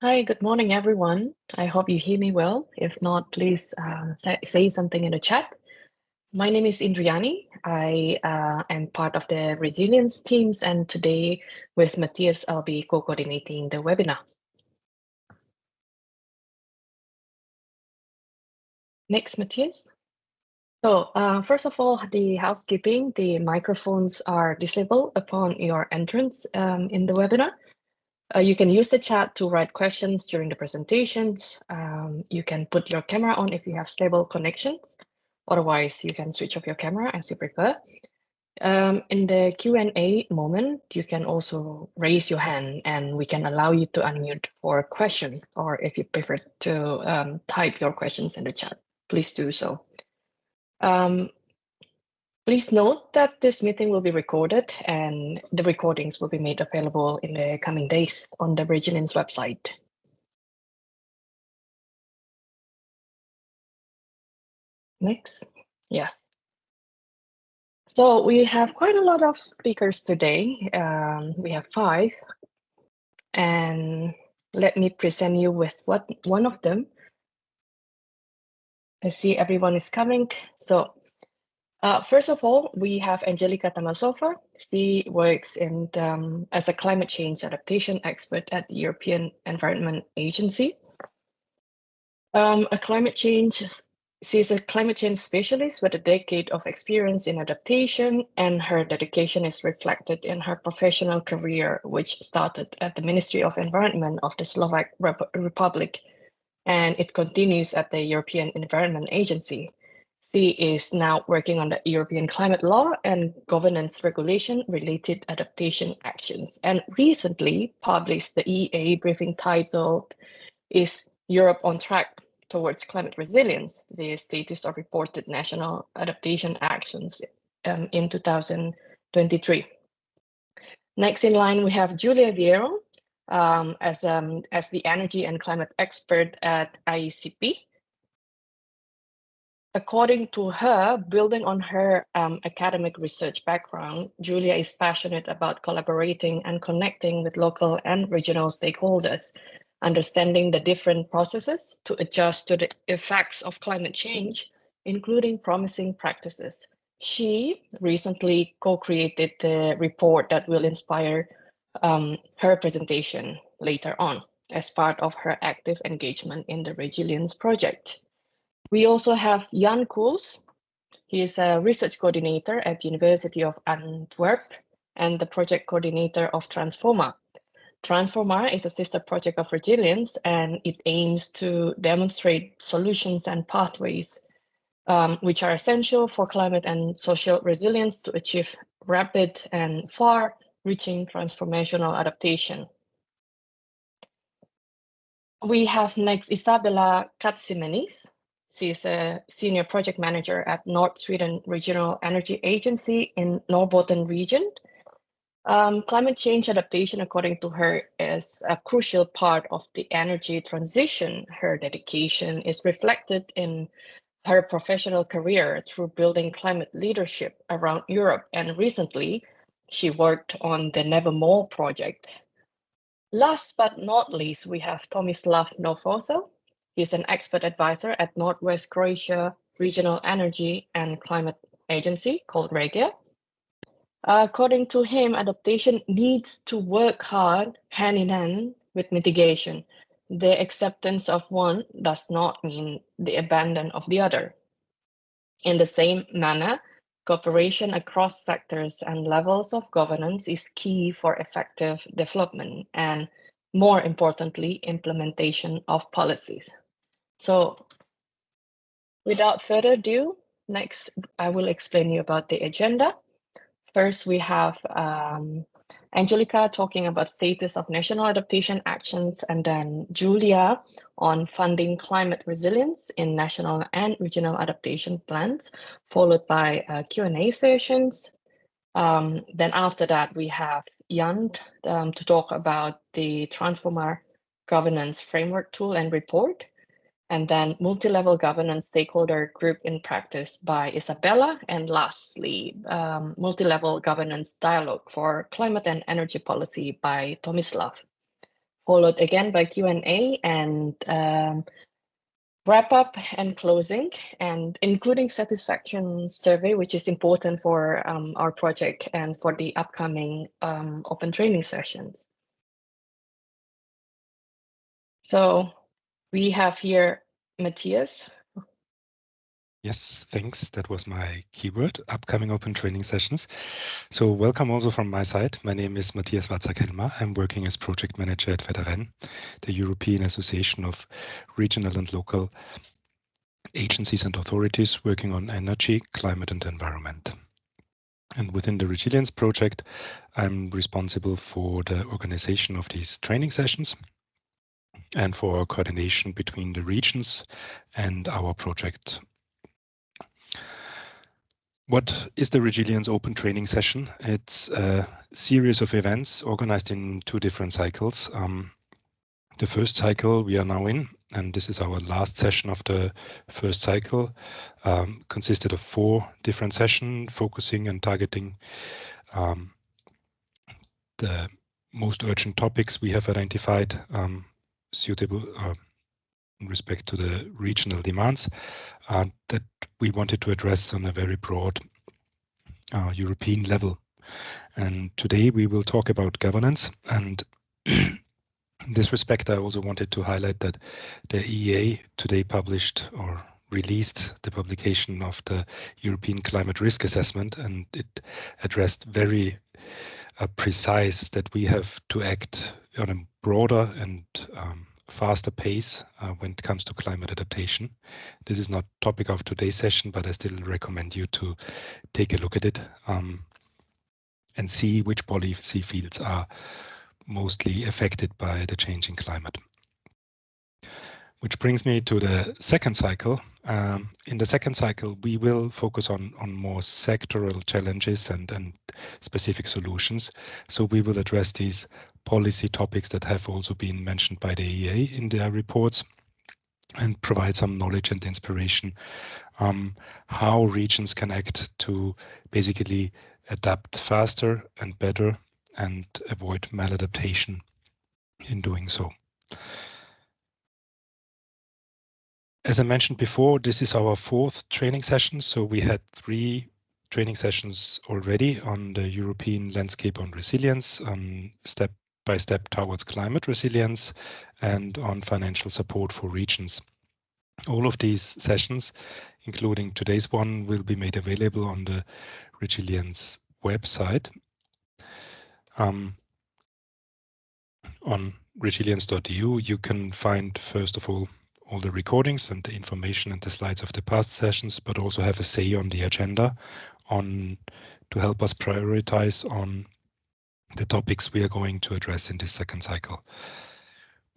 Hi, good morning, everyone. I hope you hear me well. If not, please say something in the chat. My name is Indriani. I am part of the resilience teams, and today with Matthias, I'll be co-coordinating the webinar. Next, Matthias. So first of all, the housekeeping, the microphones are disabled upon your entrance in the webinar. You can use the chat to write questions during the presentations. You can put your camera on if you have stable connections. Otherwise, you can switch off your camera as you prefer. In the Q&A moment, you can also raise your hand and we can allow you to unmute for a question, or if you prefer to type your questions in the chat, please do so. Please note that this meeting will be recorded and the recordings will be made available in the coming days on the REGILIENCE website. Next. Yeah. So we have quite a lot of speakers today. We have 5. And let me present you with one of them. I see everyone is coming. So first of all, we have Angelica Tamasova. She works in as a climate change adaptation expert at the European Environment Agency. She's a climate change specialist with a decade of experience in adaptation, and her dedication is reflected in her professional career, which started at the Ministry of Environment of the Slovak Republic, and it continues at the European Environment Agency. She is now working on the European climate law and governance regulation related adaptation actions, and recently published the EA briefing titled "Is Europe on Track Towards Climate Resilience? The Status of Reported National Adaptation Actions" in 2023. Next in line, we have Julia Vieiro as the energy and climate expert at IEECP. According to her, building on her academic research background, Julia is passionate about collaborating and connecting with local and regional stakeholders, understanding the different processes to adjust to the effects of climate change, including promising practices. She recently co-created the report that will inspire her presentation later on as part of her active engagement in the Resilience project. We also have Jan Koos. He is a research coordinator at the University of Antwerp and the project coordinator of Transforma. Transforma is a sister project of Resilience, and it aims to demonstrate solutions and pathways which are essential for climate and social resilience to achieve rapid and far-reaching transformational adaptation. We have next Isabella Katsimenis. She is a senior project manager at North Sweden Regional Energy Agency in Norrbotten region. Climate change adaptation, according to her, is a crucial part of the energy transition. Her dedication is reflected in her professional career through building climate leadership around Europe, and recently she worked on the Nevermore project. Last but not least, we have Tomislav Novoso. He's an expert advisor at Northwest Croatia Regional Energy and Climate Agency called REGIA. According to him, adaptation needs to work hard hand in hand with mitigation. The acceptance of one does not mean the abandon of the other. In the same manner, cooperation across sectors and levels of governance is key for effective development and, more importantly, implementation of policies. So, without further ado, next I will explain you about the agenda. First, we have Angelica talking about status of national adaptation actions, and then Julia on funding climate resilience in national and regional adaptation plans, followed by Q&A sessions. Then after that, we have Jan to talk about the Transforma governance framework tool and report, and then multi-level governance stakeholder group in practice by Isabella, and lastly, multi-level governance dialogue for climate and energy policy by Tomislav. followed again by Q&A and wrap up and closing, and including satisfaction survey, which is important for our project and for the upcoming open training sessions. So we have here Matthias. Yes, thanks. That was my keyword, upcoming open training sessions. So welcome also from my side. My name is Matthias Watzak-Helmer. I'm working as project manager at FEDARENE, the European Association of Regional and Local Agencies and Authorities working on energy, climate and environment. And within the Resilience project, I'm responsible for the organization of these training sessions and for coordination between the regions and our project. What is the Resilience Open Training Session? It's a series of events organized in 2 different cycles. The first cycle we are now in, and this is our last session of the first cycle, consisted of 4 different sessions focusing and targeting the most urgent topics we have identified suitable in respect to the regional demands that we wanted to address on a very broad European level. And today we will talk about governance. And in this respect, I also wanted to highlight that the EEA today published or released the publication of the European Climate Risk Assessment, and it addressed very precise that we have to act on a broader and faster pace when it comes to climate adaptation. This is not topic of today's session, but I still recommend you to take a look at it and see which policy fields are mostly affected by the changing climate. Which brings me to the second cycle. In the second cycle, we will focus on more sectoral challenges and specific solutions. So we will address these policy topics that have also been mentioned by the EEA in their reports and provide some knowledge and inspiration how regions can act to basically adapt faster and better and avoid maladaptation in doing so. As I mentioned before, this is our 4th training session. So we had 3 training sessions already on the European landscape on resilience, step by step towards climate resilience, and on financial support for regions. All of these sessions, including today's one, will be made available on the Resilience website. On resilience.eu, you can find, first of all the recordings and the information and the slides of the past sessions, but also have a say on the agenda to help us prioritize on the topics we are going to address in this second cycle.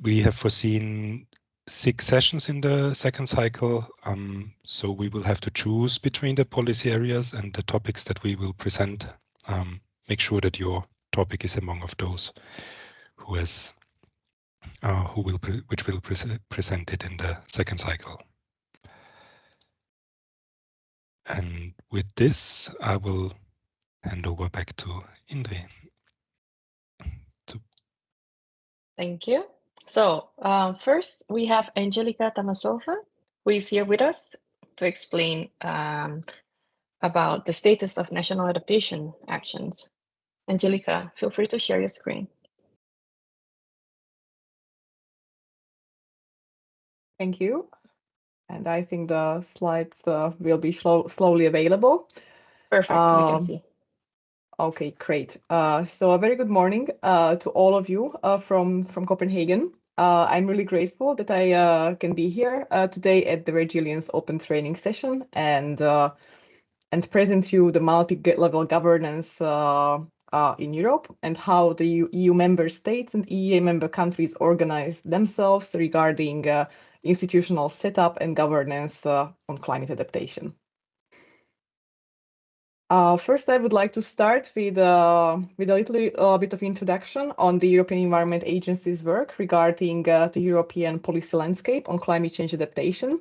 We have foreseen 6 sessions in the second cycle, so we will have to choose between the policy areas and the topics that we will present. Make sure that your topic is among of those which will present it in the second cycle. And with this, I will hand over back to Indre. Thank you. So first, we have Angelika Tamasova, who is here with us to explain about the status of national adaptation actions. Angelika, feel free to share your screen. Thank you. And I think the slides will be slowly available. Perfect, we can see. Okay, great. So a very good morning to all of you from Copenhagen. I'm really grateful that I can be here today at the Resilience Open Training Session and present you the multi-level governance in Europe and how the EU member states and EEA member countries organize themselves regarding institutional setup and governance on climate adaptation. First, I would like to start with a little bit of introduction on the European Environment Agency's work regarding the European policy landscape on climate change adaptation.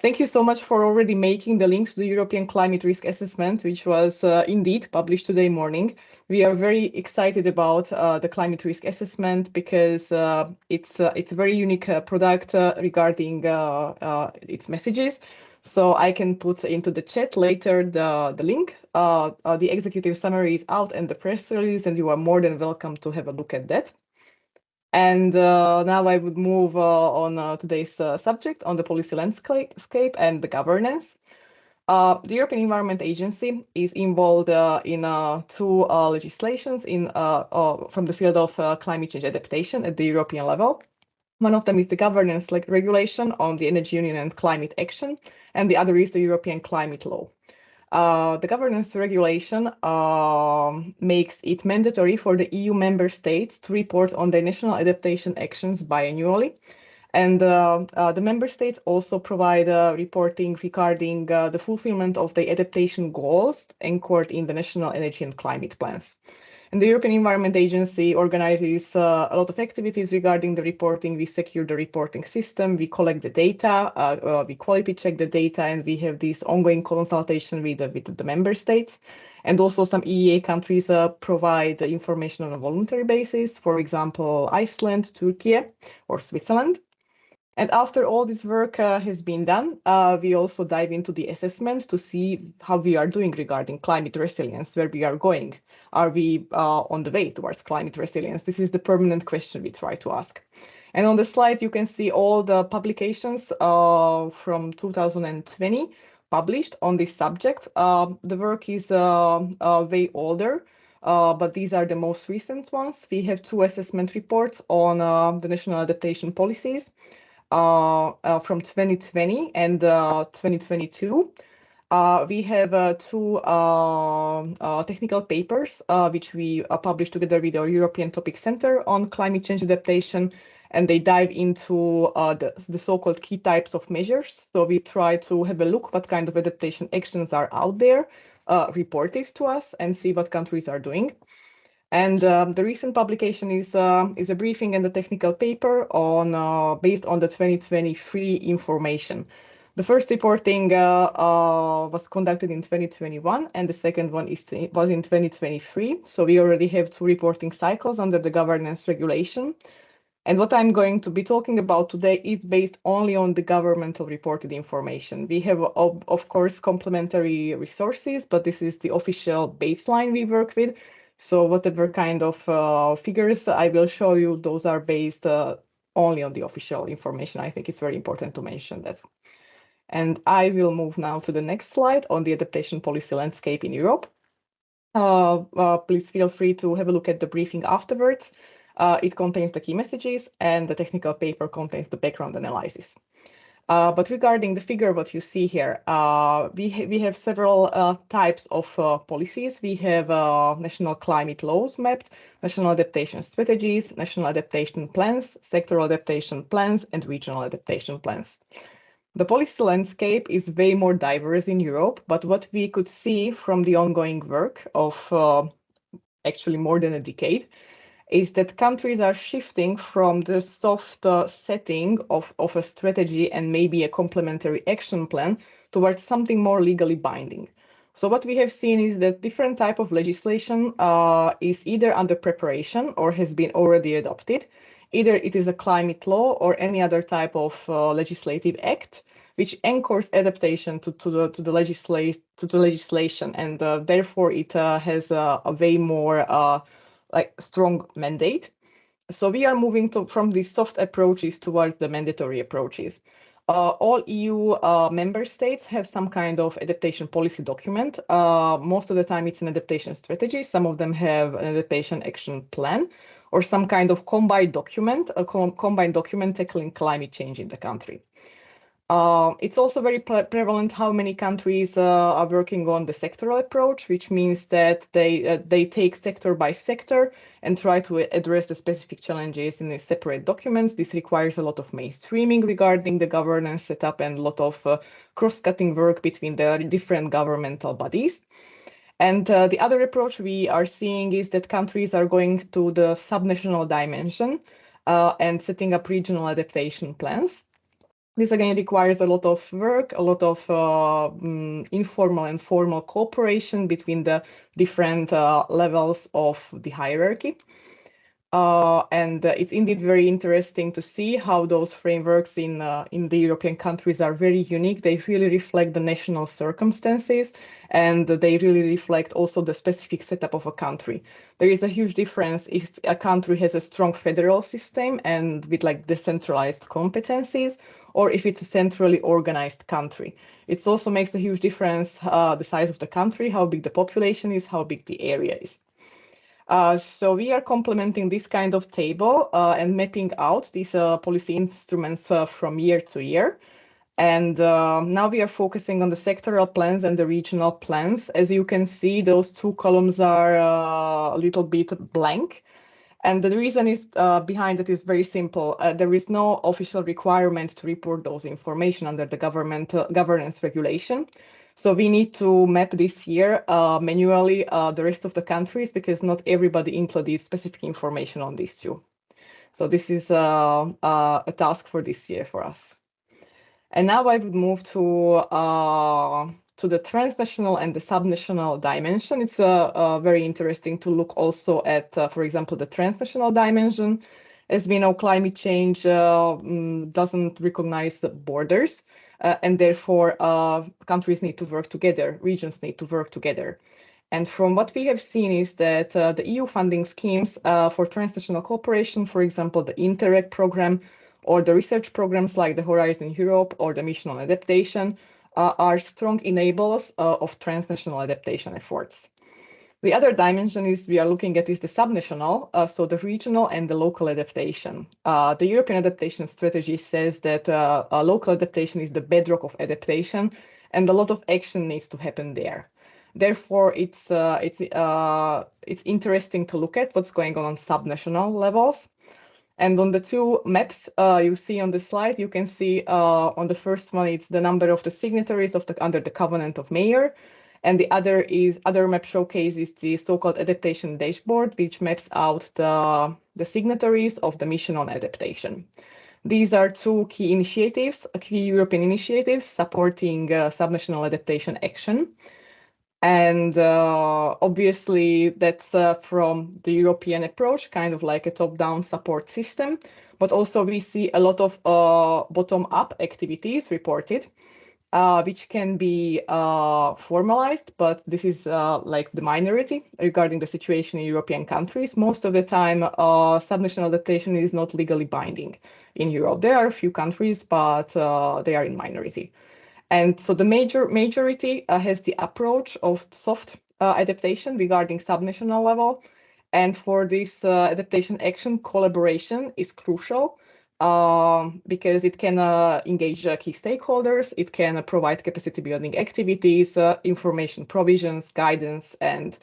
Thank you so much for already making the links to the European Climate Risk Assessment, which was indeed published today morning. We are very excited about the Climate Risk Assessment because it's a very unique product regarding its messages. So I can put into the chat later the link. The executive summary is out and the press release, and you are more than welcome to have a look at that. And now I would move on today's subject on the policy landscape and the governance. The European Environment Agency is involved in two legislations from the field of climate change adaptation at the European level. One of them is the governance regulation on the energy union and climate action, and the other is the European climate law. The governance regulation makes it mandatory for the EU member states to report on their national adaptation actions biannually. And the member states also provide reporting regarding the fulfillment of the adaptation goals anchored in the national energy and climate plans. And the European Environment Agency organizes a lot of activities regarding the reporting. We secure the reporting system, we collect the data, we quality check the data, and we have this ongoing consultation with the member states. And also some EEA countries provide information on a voluntary basis, for example, Iceland, Turkey, or Switzerland. And after all this work has been done, we also dive into the assessment to see how we are doing regarding climate resilience, where we are going. Are we on the way towards climate resilience? This is the permanent question we try to ask. And on the slide, you can see all the publications from 2020 published on this subject. The work is way older, but these are the most recent ones. We have two assessment reports on the national adaptation policies. From 2020 and 2022. We have two technical papers which we published together with our European Topic Center on climate change adaptation, and they dive into the so-called key types of measures. So we try to have a look what kind of adaptation actions are out there, reported to us, and see what countries are doing. And the recent publication is a briefing and a technical paper on based on the 2023 information. The first reporting was conducted in 2021, and the second one was in 2023. So we already have two reporting cycles under the governance regulation. And what I'm going to be talking about today is based only on the governmental reported information. We have, of course, complementary resources, but this is the official baseline we work with. So whatever kind of figures I will show you, those are based only on the official information. I think it's very important to mention that. And I will move now to the next slide on the adaptation policy landscape in Europe. Please feel free to have a look at the briefing afterwards. It contains the key messages, and the technical paper contains the background analysis. But regarding the figure, what you see here, we have several types of policies. We have national climate laws mapped, national adaptation strategies, national adaptation plans, sectoral adaptation plans, and regional adaptation plans. The policy landscape is way more diverse in Europe, but what we could see from the ongoing work of actually more than a decade is that countries are shifting from the soft setting of a strategy and maybe a complementary action plan towards something more legally binding. So what we have seen is that different type of legislation is either under preparation or has been already adopted. Either it is a climate law or any other type of legislative act which anchors adaptation to the legislation, and therefore it has a way more strong mandate. So we are moving from these soft approaches towards the mandatory approaches. All EU member states have some kind of adaptation policy document. Most of the time it's an adaptation strategy. Some of them have an adaptation action plan or some kind of combined document, combined document tackling climate change in the country. It's also very prevalent how many countries are working on the sectoral approach, which means that they take sector by sector and try to address the specific challenges in separate documents. This requires a lot of mainstreaming regarding the governance setup and a lot of cross-cutting work between the different governmental bodies. And the other approach we are seeing is that countries are going to the subnational dimension and setting up regional adaptation plans. This again requires a lot of work, a lot of informal and formal cooperation between the different levels of the hierarchy. And it's indeed very interesting to see how those frameworks in the European countries are very unique. They really reflect the national circumstances, and they really reflect also the specific setup of a country. There is a huge difference if a country has a strong federal system and with like decentralized competencies, or if it's a centrally organized country. It also makes a huge difference the size of the country, how big the population is, how big the area is. So we are complementing this kind of table and mapping out these policy instruments from year to year. And now we are focusing on the sectoral plans and the regional plans. As you can see, those two columns are a little bit blank. And the reason is behind it is very simple. There is no official requirement to report those information under the governance regulation. So we need to map this year manually the rest of the countries because not everybody included specific information on these two. So this is a task for this year for us. And now I would move to the transnational and the subnational dimension. It's very interesting to look also at, for example, the transnational dimension. As we know, climate change doesn't recognize the borders, and therefore countries need to work together, regions need to work together. And from what we have seen is that the EU funding schemes for transnational cooperation, for example, the Interreg program, or the research programs like the Horizon Europe or the Mission on Adaptation are strong enablers of transnational adaptation efforts. The other dimension we are looking at is the subnational, so the regional and the local adaptation. The European adaptation strategy says that local adaptation is the bedrock of adaptation, and a lot of action needs to happen there. Therefore, it's interesting to look at what's going on subnational levels. And on the two maps you see on the slide, you can see on the first one, it's the number of the signatories under the Covenant of Mayors. And the other map showcases the so-called adaptation dashboard, which maps out the signatories of the Mission on Adaptation. These are two key initiatives, key European initiatives supporting subnational adaptation action. And obviously that's from the European approach, kind of like a top-down support system, but also we see a lot of bottom-up activities reported, which can be formalized, but this is like the minority regarding the situation in European countries. Most of the time, subnational adaptation is not legally binding in Europe. There are a few countries, but they are in minority. And so the majority has the approach of soft adaptation regarding subnational level. And for this adaptation action, collaboration is crucial because it can engage key stakeholders, it can provide capacity building activities, information provisions, guidance, and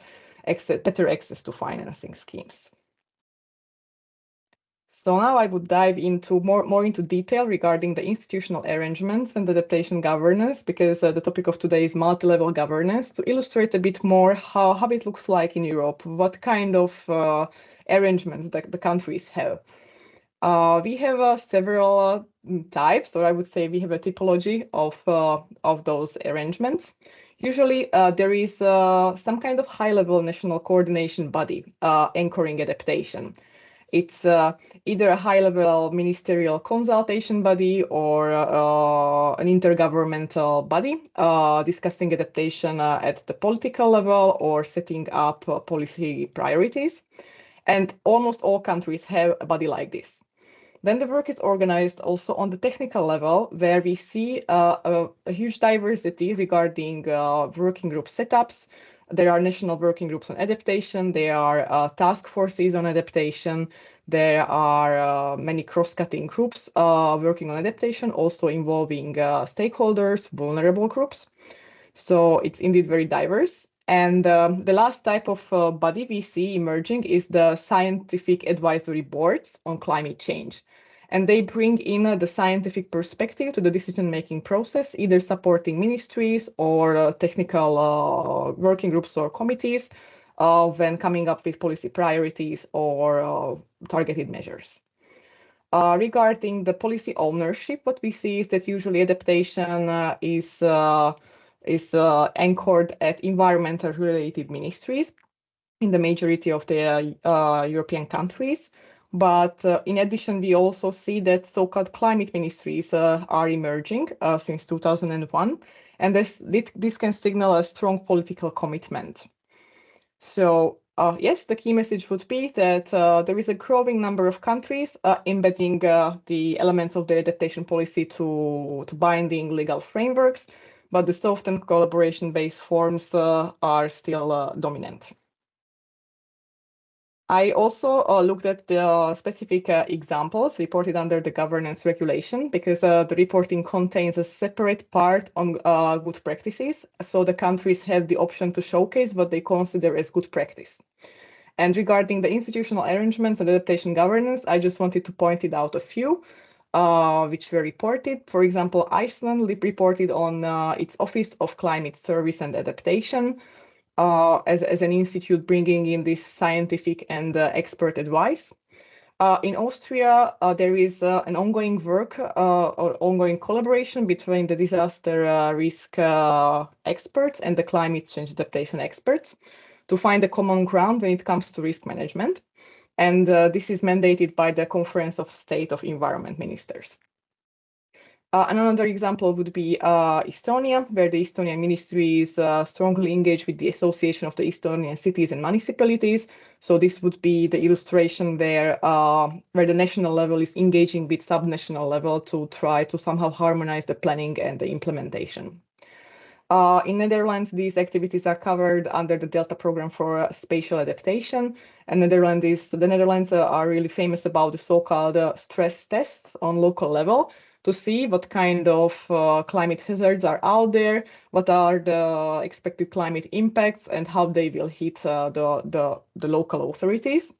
better access to financing schemes. So now I would dive into more into detail regarding the institutional arrangements and adaptation governance, because the topic of today is multi-level governance, to illustrate a bit more how it looks like in Europe, what kind of arrangements that the countries have. We have several types, or I would say we have a typology of those arrangements. Usually there is some kind of high-level national coordination body anchoring adaptation. It's either a high-level ministerial consultation body or an intergovernmental body discussing adaptation at the political level or setting up policy priorities. And almost all countries have a body like this. Then the work is organized also on the technical level, where we see a huge diversity regarding working group setups. There are national working groups on adaptation, there are task forces on adaptation, there are many cross-cutting groups working on adaptation, also involving stakeholders, vulnerable groups. So it's indeed very diverse. And the last type of body we see emerging is the scientific advisory boards on climate change. And they bring in the scientific perspective to the decision-making process, either supporting ministries or technical working groups or committees when coming up with policy priorities or targeted measures. Regarding the policy ownership, what we see is that usually adaptation is anchored at environmental related ministries in the majority of the European countries. But in addition, we also see that so-called climate ministries are emerging since 2001, and this can signal a strong political commitment. So yes, the key message would be that there is a growing number of countries embedding the elements of the adaptation policy to binding legal frameworks, but the soft and collaboration-based forms are still dominant. I also looked at the specific examples reported under the governance regulation, because the reporting contains a separate part on good practices. So the countries have the option to showcase what they consider as good practice. And regarding the institutional arrangements and adaptation governance, I just wanted to point it out a few which were reported. For example, Iceland reported on its Office of Climate Service and Adaptation, as an institute bringing in this scientific and expert advice. In Austria, there is an ongoing work or ongoing collaboration between the disaster risk experts and the climate change adaptation experts to find a common ground when it comes to risk management. And this is mandated by the Conference of State of Environment Ministers. Another example would be Estonia, where the Estonian ministry is strongly engaged with the Association of the Estonian Cities and Municipalities. So this would be the illustration where the national level is engaging with subnational level to try to somehow harmonize the planning and the implementation. In Netherlands, these activities are covered under the Delta program for spatial adaptation. And the Netherlands are really famous about the so-called stress tests on local level to see what kind of climate hazards are out there, what are the expected climate impacts, and how they will hit the local authorities.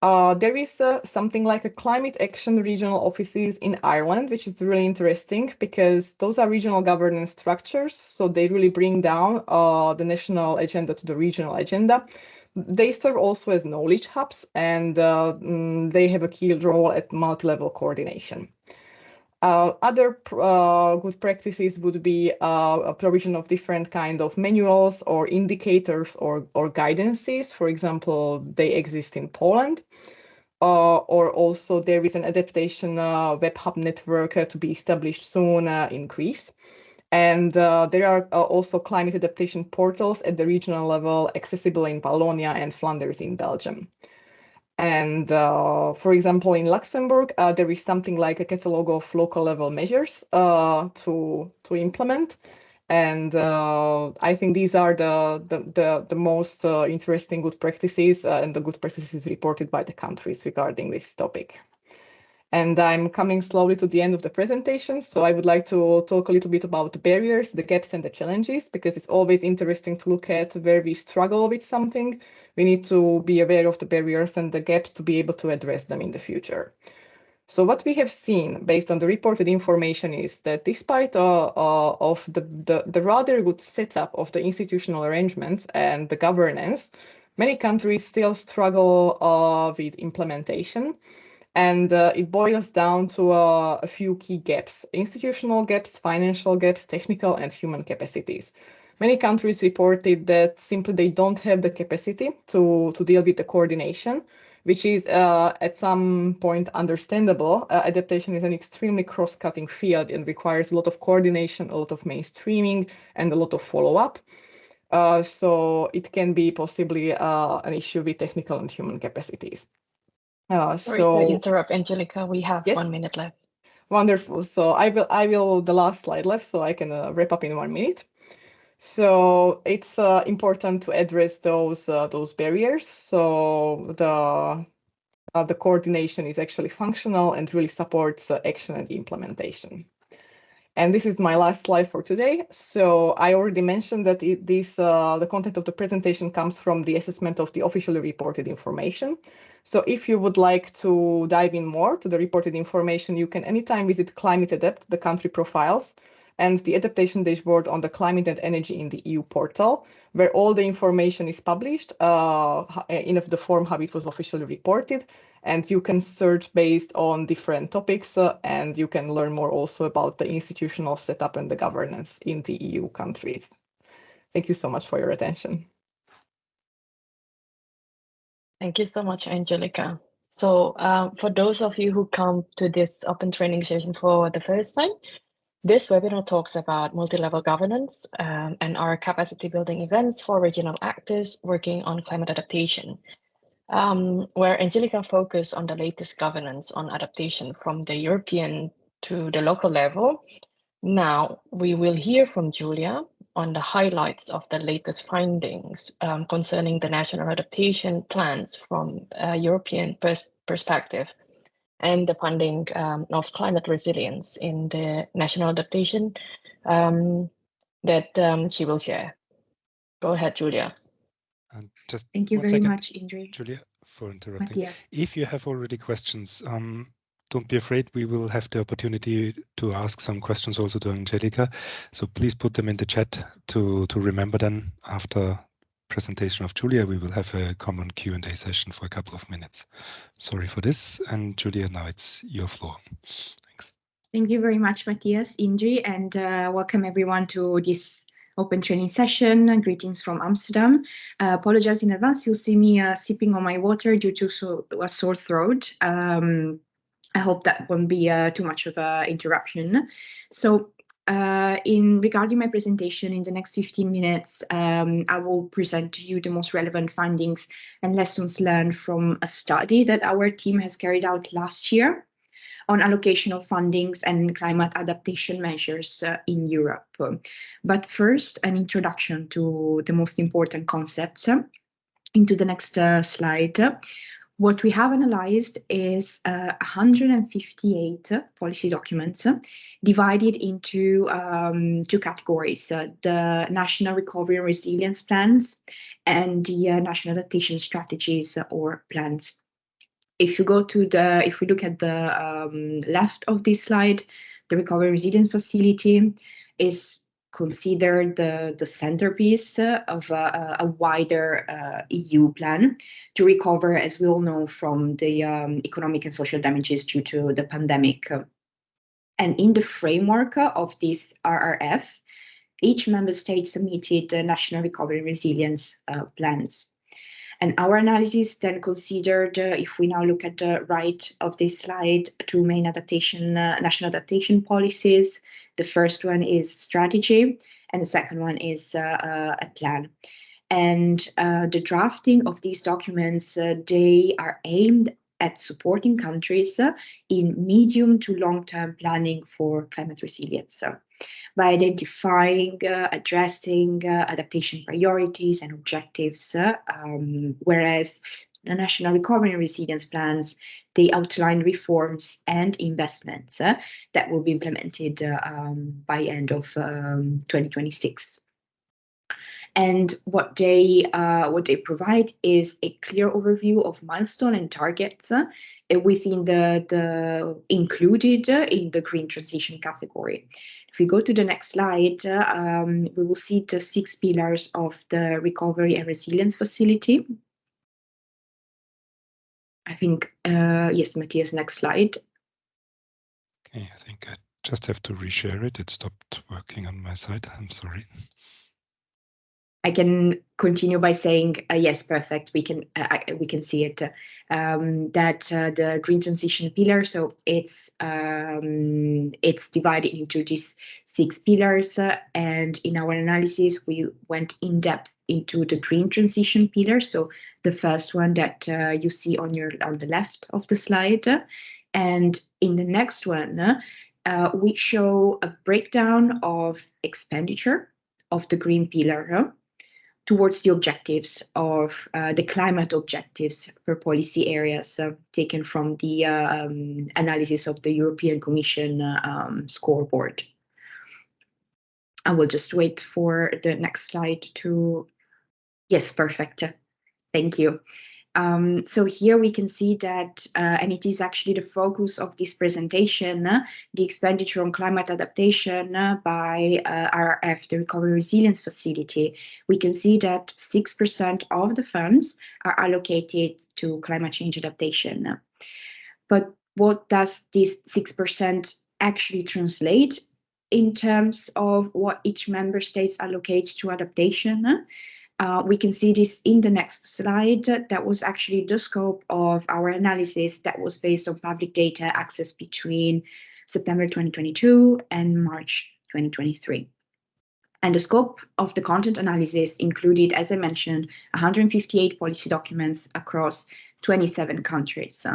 There is something like a climate action regional offices in Ireland, which is really interesting because those are regional governance structures. So they really bring down the national agenda to the regional agenda. They serve also as knowledge hubs, and they have a key role at multi-level coordination. Other good practices would be a provision of different kind of manuals or indicators or guidances. For example, they exist in Poland. Or also there is an adaptation web hub network to be established soon in Greece. And there are also climate adaptation portals at the regional level accessible in Wallonia and Flanders in Belgium. And for example, in Luxembourg, there is something like a catalog of local level measures to implement. And I think these are the most interesting good practices and the good practices reported by the countries regarding this topic. And I'm coming slowly to the end of the presentation. So I would like to talk a little bit about the barriers, the gaps and the challenges, because it's always interesting to look at where we struggle with something. We need to be aware of the barriers and the gaps to be able to address them in the future. So what we have seen based on the reported information is that despite of the rather good setup of the institutional arrangements and the governance, many countries still struggle with implementation. And it boils down to a few key gaps: institutional gaps, financial gaps, technical and human capacities. Many countries reported that simply they don't have the capacity to deal with the coordination, which is at some point understandable. Adaptation is an extremely cross-cutting field and requires a lot of coordination, a lot of mainstreaming, and a lot of follow-up. So it can be possibly an issue with technical and human capacities. Sorry to interrupt, Angelica. We have 1 minute left. Wonderful. So I will the last slide left, so I can wrap up in 1 minute. So it's important to address those barriers. So the coordination is actually functional and really supports action and implementation. And this is my last slide for today. So I already mentioned that the content of the presentation comes from the assessment of the officially reported information. So if you would like to dive in more to the reported information, you can anytime visit Climate Adapt, the country profiles, and the adaptation dashboard on the climate and energy in the EU portal, where all the information is published in the form how it was officially reported. And you can search based on different topics, and you can learn more also about the institutional setup and the governance in the EU countries. Thank you so much for your attention. Thank you so much, Angelica. So for those of you who come to this open training session for the first time, this webinar talks about multi-level governance and our capacity building events for regional actors working on climate adaptation, where Angelica focused on the latest governance on adaptation from the European to the local level. Now we will hear from Julia on the highlights of the latest findings concerning the national adaptation plans from a European perspective and the funding of climate resilience in the national adaptation that she will share. Go ahead, Julia. And just thank you very much, Indri. Julia, for interrupting. Matthias. If you have already questions, don't be afraid. We will have the opportunity to ask some questions also to Angelica. So please put them in the chat to remember them. After presentation of Julia, we will have a common Q&A session for a couple of minutes. Sorry for this. And Julia, now it's your floor. Thanks. Thank you very much, Matthias, Indri, and welcome everyone to this open training session. Greetings from Amsterdam. Apologize in advance. You'll see me sipping on my water due to a sore throat. I hope that won't be too much of an interruption. So regarding my presentation in the next 15 minutes, I will present to you the most relevant findings and lessons learned from a study that our team has carried out last year on allocation of fundings and climate adaptation measures in Europe. But first, an introduction to the most important concepts. Into the next slide. What we have analyzed is 158 policy documents divided into two categories, the National Recovery and Resilience Plans and the National Adaptation Strategies or plans. If we look at the left of this slide, the Recovery and Resilience Facility is considered the centerpiece of a wider EU plan to recover, as we all know, from the economic and social damages due to the pandemic. And in the framework of this RRF, each member state submitted national recovery and resilience plans. And our analysis then considered, if we now look at the right of this slide, two main national adaptation policies. The first one is strategy, and the second one is a plan. And the drafting of these documents, they are aimed at supporting countries in medium to long-term planning for climate resilience by identifying, addressing adaptation priorities and objectives, whereas the National Recovery and Resilience Plans, they outline reforms and investments that will be implemented by end of 2026. And what they provide is a clear overview of milestone and targets within the included in the green transition category. If we go to the next slide, we will see the 6 pillars of the Recovery and Resilience Facility. I think, yes, Matthias, next slide. Okay, I think I just have to reshare it. It stopped working on my side. I'm sorry. I can continue by saying, yes, perfect. We can see it. That the green transition pillar. So it's divided into these 6 pillars. And in our analysis, we went in depth into the green transition pillar. So the first one that you see on the left of the slide, and in the next one, we show a breakdown of expenditure of the green pillar towards the objectives of the climate objectives per policy areas taken from the analysis of the European Commission scoreboard. I will just wait for the next slide to, yes, perfect. Thank you. So here we can see that, and it is actually the focus of this presentation, the expenditure on climate adaptation by RRF, the Recovery Resilience Facility. We can see that 6% of the funds are allocated to climate change adaptation. But what does this 6% actually translate in terms of what each member state allocates to adaptation? We can see this in the next slide. That was actually the scope of our analysis that was based on public data access between September 2022 and March 2023. And the scope of the content analysis included, as I mentioned, 158 policy documents across 27 countries.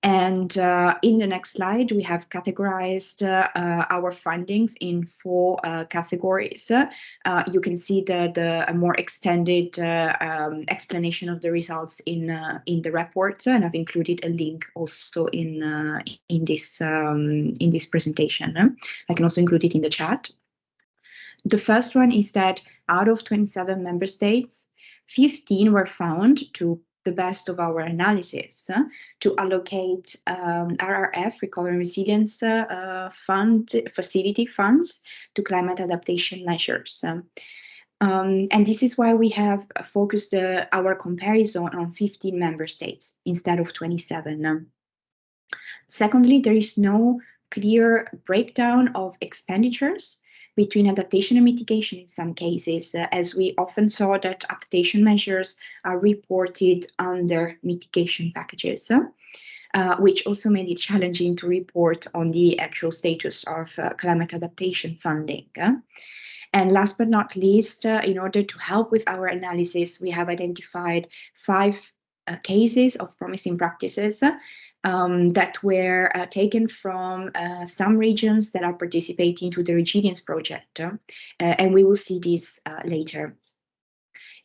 And in the next slide, we have categorized our findings in 4 categories. You can see a more extended explanation of the results in the report, and I've included a link also in this presentation. I can also include it in the chat. The first one is that out of 27 member states, 15 were found, to the best of our analysis, to allocate RRF, Recovery and Resilience Facility funds to climate adaptation measures. And this is why we have focused our comparison on 15 member states instead of 27. Secondly, there is no clear breakdown of expenditures between adaptation and mitigation in some cases, as we often saw that adaptation measures are reported under mitigation packages, which also made it challenging to report on the actual status of climate adaptation funding. And last but not least, in order to help with our analysis, we have identified 5 cases of promising practices that were taken from some regions that are participating to the Resilience project, and we will see this later.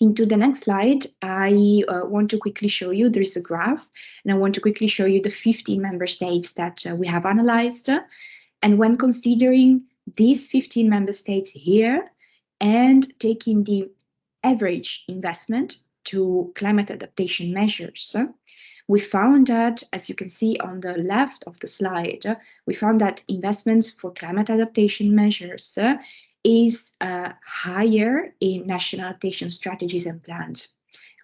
Into the next slide, I want to quickly show you, there is a graph, and I want to quickly show you the 15 member states that we have analyzed. And when considering these 15 member states here and taking the average investment to climate adaptation measures, we found that, as you can see on the left of the slide, we found that investments for climate adaptation measures is higher in national adaptation strategies and plans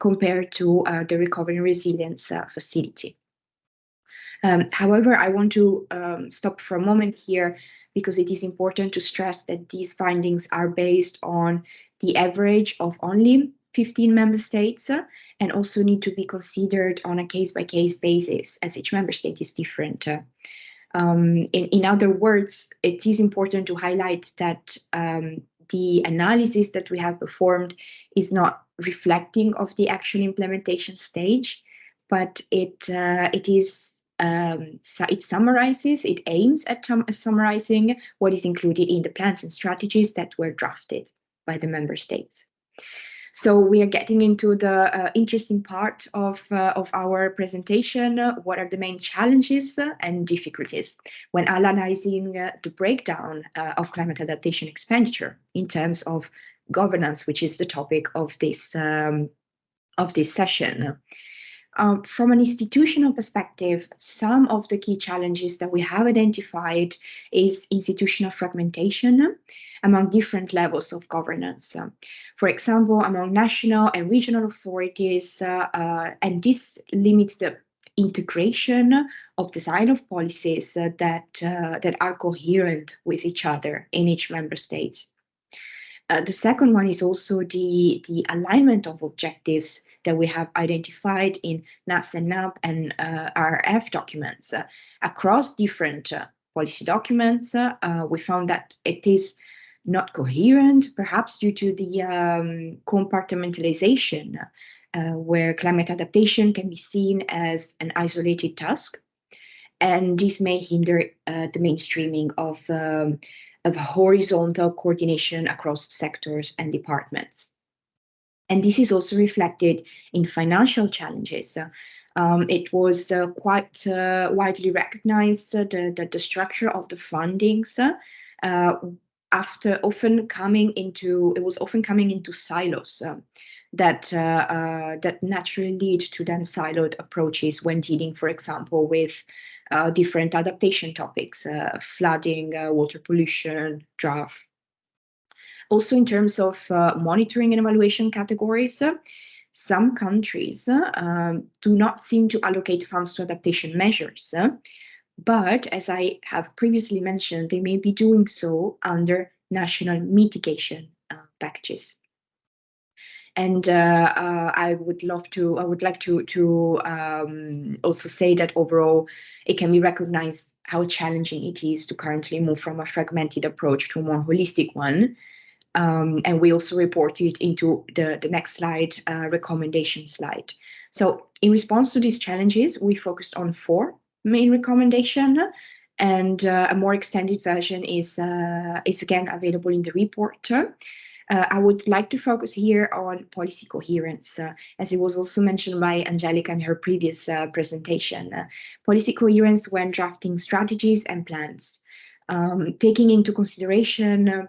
compared to the Recovery and Resilience Facility. However, I want to stop for a moment here because it is important to stress that these findings are based on the average of only 15 member states and also need to be considered on a case-by-case basis, as each member state is different. In other words, it is important to highlight that the analysis that we have performed is not reflecting of the actual implementation stage, but it summarizes, it aims at summarizing what is included in the plans and strategies that were drafted by the member states. So we are getting into the interesting part of our presentation. What are the main challenges and difficulties when analyzing the breakdown of climate adaptation expenditure in terms of governance, which is the topic of this session? From an institutional perspective, some of the key challenges that we have identified is institutional fragmentation among different levels of governance. For example, among national and regional authorities, and this limits the integration of design of policies that are coherent with each other in each member state. The second one is also the alignment of objectives that we have identified in NAS and NAP and RRF documents. Across different policy documents, we found that it is not coherent, perhaps due to the compartmentalization, where climate adaptation can be seen as an isolated task. And this may hinder the mainstreaming of horizontal coordination across sectors and departments. And this is also reflected in financial challenges. It was quite widely recognized that the structure of the fundings it was often coming into silos. that naturally lead to then siloed approaches when dealing, for example, with different adaptation topics, flooding, water pollution, drought. Also, in terms of monitoring and evaluation categories, some countries do not seem to allocate funds to adaptation measures, but as I have previously mentioned, they may be doing so under national mitigation packages. And I would like to also say that overall, it can be recognized how challenging it is to currently move from a fragmented approach to a more holistic one. And we also report it into the next slide, recommendation slide. So in response to these challenges, we focused on 4 main recommendations, and a more extended version is again available in the report. I would like to focus here on policy coherence, as it was also mentioned by Angelica in her previous presentation. Policy coherence when drafting strategies and plans, taking into consideration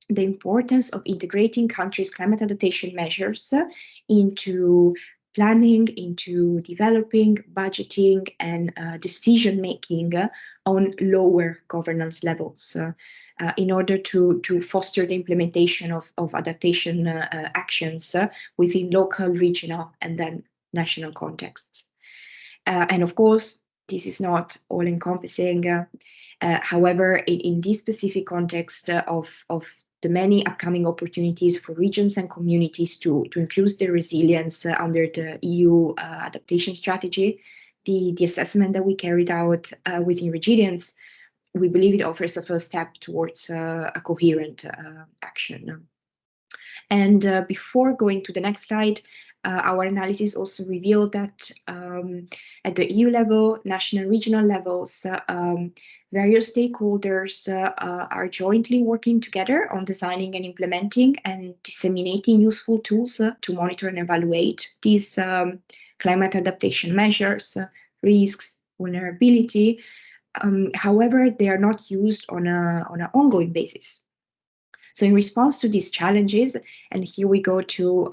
the importance of integrating countries' climate adaptation measures into planning, into developing, budgeting, and decision-making on lower governance levels in order to foster the implementation of adaptation actions within local, regional, and then national contexts. And of course, this is not all-encompassing. However, in this specific context of the many upcoming opportunities for regions and communities to increase their resilience under the EU adaptation strategy, the assessment that we carried out within Resilience, we believe it offers a first step towards a coherent action. And before going to the next slide, our analysis also revealed that at the EU level, national, regional levels, various stakeholders are jointly working together on designing and implementing and disseminating useful tools to monitor and evaluate these climate adaptation measures, risks, vulnerability. However, they are not used on an ongoing basis. So in response to these challenges, and here we go to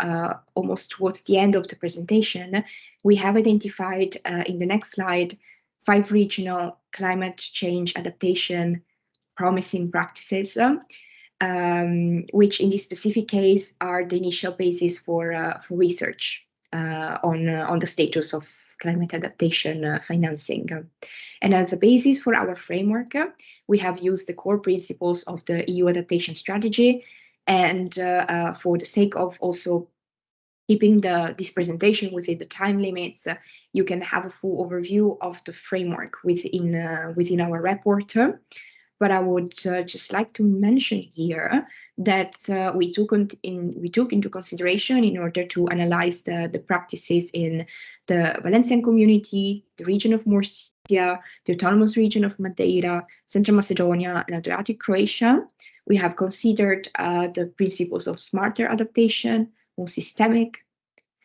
almost towards the end of the presentation, we have identified in the next slide 5 regional climate change adaptation promising practices, which in this specific case are the initial basis for research on the status of climate adaptation financing. And as a basis for our framework, we have used the core principles of the EU adaptation strategy. And for the sake of also keeping this presentation within the time limits, you can have a full overview of the framework within our report. But I would just like to mention here that we took into consideration in order to analyze the practices in the Valencian community, the region of Murcia, the autonomous region of Madeira, Central Macedonia, and Adriatic Croatia. We have considered the principles of smarter adaptation, more systemic,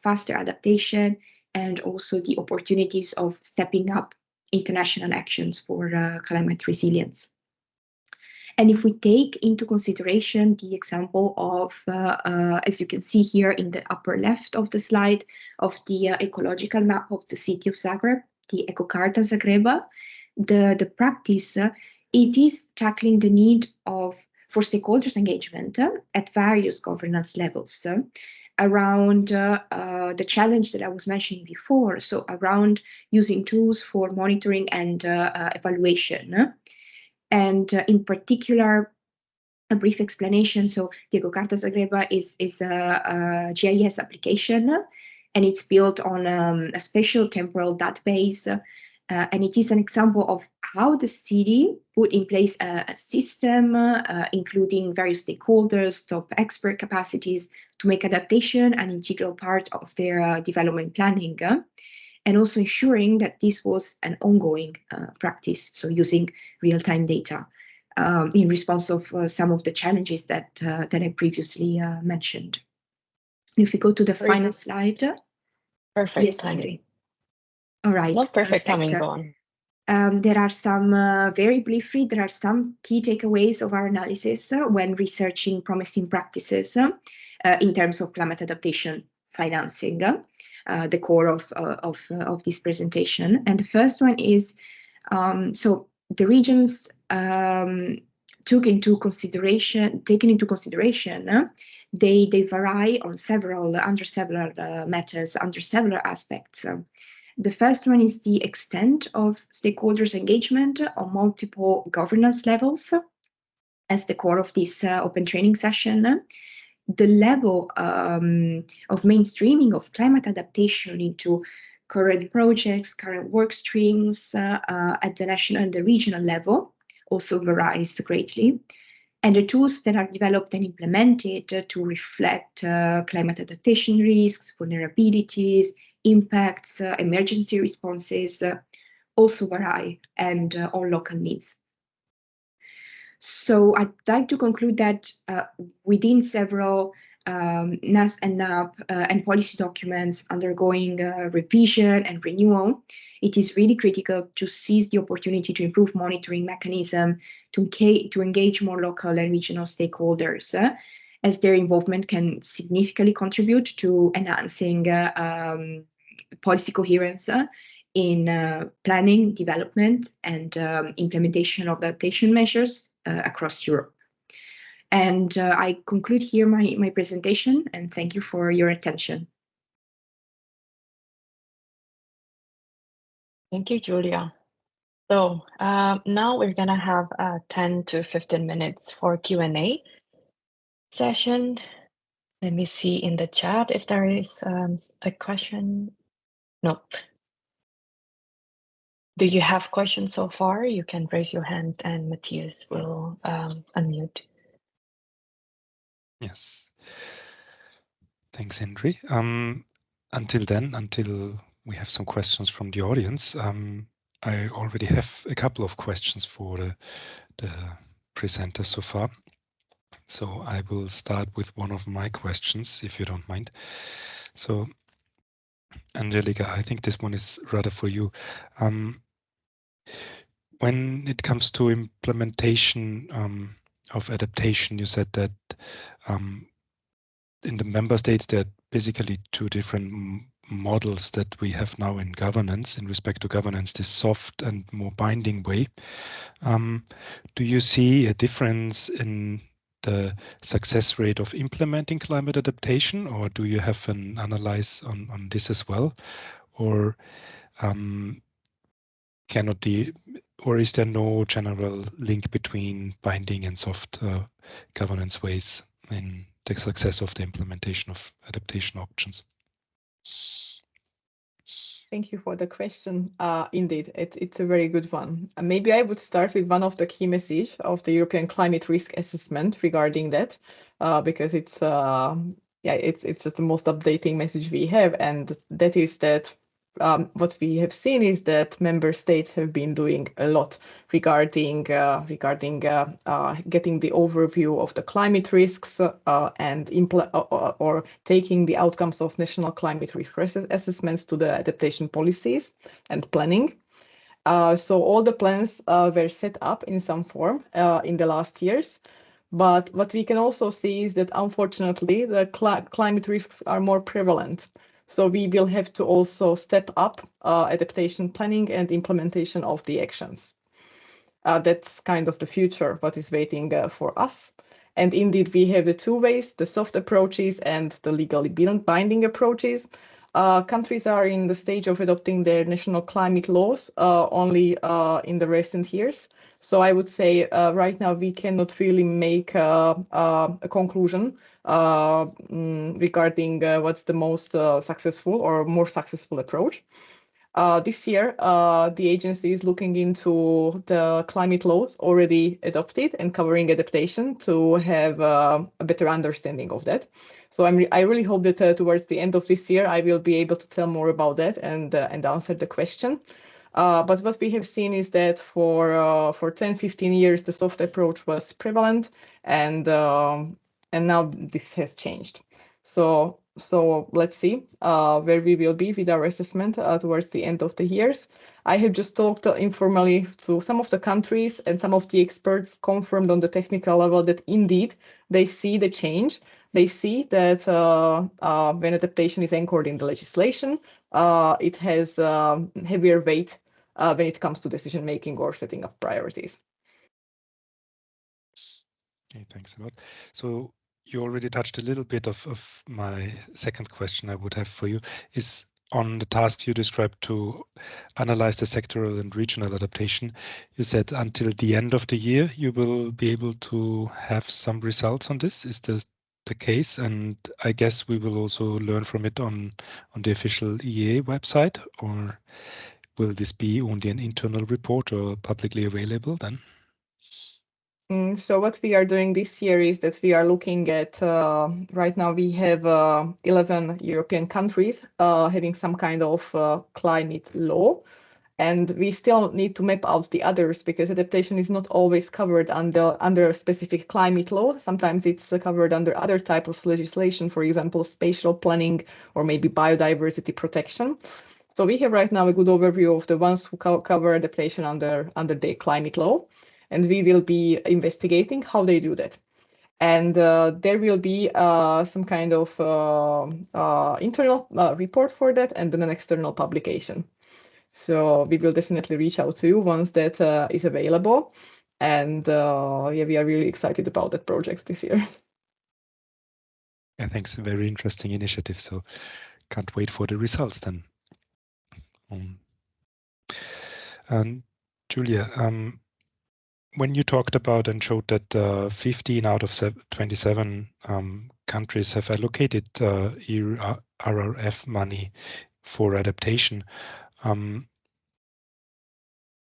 faster adaptation, and also the opportunities of stepping up international actions for climate resilience. And if we take into consideration the example of, as you can see here in the upper left of the slide, of the ecological map of the city of Zagreb, the Ecocarta Zagreba, the practice, it is tackling the need for stakeholders' engagement at various governance levels around the challenge that I was mentioning before, so around using tools for monitoring and evaluation. And in particular, a brief explanation. So the Ecocarta Zagreba is a GIS application, and it's built on a special temporal database. And it is an example of how the city put in place a system, including various stakeholders, top expert capacities, to make adaptation an integral part of their development planning. And also ensuring that this was an ongoing practice, so using real-time data in response of some of the challenges that I previously mentioned. If we go to the final slide. Perfect. Yes, Andrei. All right. Not perfect timing, go on. There are some, very briefly, there are some key takeaways of our analysis when researching promising practices in terms of climate adaptation financing, the core of this presentation. And the first one is, so the regions taken into consideration, they vary on under several matters, under several aspects. The first one is the extent of stakeholders' engagement on multiple governance levels as the core of this open training session. The level of mainstreaming of climate adaptation into current projects, current work streams at the national and the regional level also varies greatly. And the tools that are developed and implemented to reflect climate adaptation risks, vulnerabilities, impacts, emergency responses also vary and on local needs. So I'd like to conclude that within several NAS and NAP and policy documents undergoing revision and renewal, it is really critical to seize the opportunity to improve monitoring mechanism to engage more local and regional stakeholders, as their involvement can significantly contribute to enhancing policy coherence in planning, development, and implementation of adaptation measures across Europe. And I conclude here my presentation, and thank you for your attention. Thank you, Julia. So now we're gonna have 10 to 15 minutes for Q&A session. Let me see in the chat if there is a question. Nope. Do you have questions so far? You can raise your hand and Matthias will unmute. Yes. Thanks, Henry. Until we have some questions from the audience, I already have a couple of questions for the presenters so far. So I will start with one of my questions, if you don't mind. So, Angelica, I think this one is rather for you. When it comes to implementation of adaptation, you said that in the member states, there are basically two different models that we have now in governance, in respect to governance, this soft and more binding way. Do you see a difference in the success rate of implementing climate adaptation, or do you have an analysis on this as well? Or is there no general link between binding and soft governance ways in the success of the implementation of adaptation options? Thank you for the question. Indeed, it's a very good one. Maybe I would start with one of the key messages of the European Climate Risk Assessment regarding that, because it's just the most updating message we have, and that is that what we have seen is that member states have been doing a lot regarding getting the overview of the climate risks and taking the outcomes of national climate risk assessments to the adaptation policies and planning. So all the plans were set up in some form in the last years. But what we can also see is that, unfortunately, the climate risks are more prevalent. So we will have to also step up adaptation planning and implementation of the actions. That's kind of the future, what is waiting for us. And indeed, we have the two ways, the soft approaches and the legally binding approaches. Countries are in the stage of adopting their national climate laws only in the recent years. So I would say right now we cannot really make a conclusion regarding what's the most successful or more successful approach. This year, the agency is looking into the climate laws already adopted and covering adaptation to have a better understanding of that. So I really hope that towards the end of this year, I will be able to tell more about that and answer the question. But what we have seen is that for 10, 15 years, the soft approach was prevalent, and now this has changed. So So let's see where we will be with our assessment towards the end of the years. I have just talked informally to some of the countries, and some of the experts confirmed on the technical level that indeed they see the change. They see that when adaptation is anchored in the legislation, it has heavier weight when it comes to decision making or setting up priorities. Okay, thanks a lot. So you already touched a little bit of my second question I would have for you, is on the task you described to analyze the sectoral and regional adaptation. You said until the end of the year you will be able to have some results on this. Is this the case? And I guess we will also learn from it on the official IEA website, or will this be only an internal report or publicly available then? So what we are doing this year is that we are looking at, right now we have 11 European countries having some kind of climate law. And we still need to map out the others, because adaptation is not always covered under a specific climate law. Sometimes it's covered under other type of legislation, for example, spatial planning or maybe biodiversity protection. So we have right now a good overview of the ones who cover adaptation under the climate law, and we will be investigating how they do that. And there will be some kind of internal report for that, and then an external publication. So we will definitely reach out to you once that is available. And yeah, we are really excited about that project this year. Yeah, thanks. A very interesting initiative. So can't wait for the results then. And Julia, when you talked about and showed that 15 out of 27 countries have allocated RRF money for adaptation,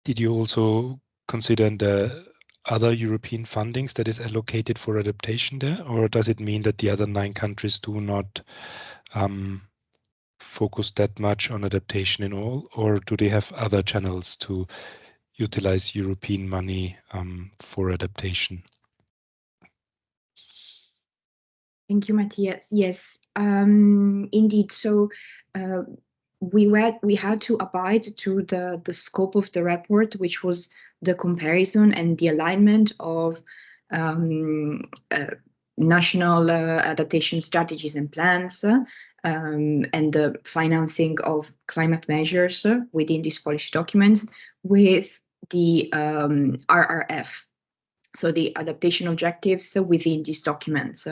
did you also consider the other European fundings that is allocated for adaptation there, or does it mean that the other 9 countries do not focus that much on adaptation in all, or do they have other channels to utilize European money for adaptation? Thank you, Matthias. Yes, indeed. So we had to abide to the scope of the report, which was the comparison and the alignment of national adaptation strategies and plans, and the financing of climate measures within these policy documents with the RRF, so the adaptation objectives within these documents.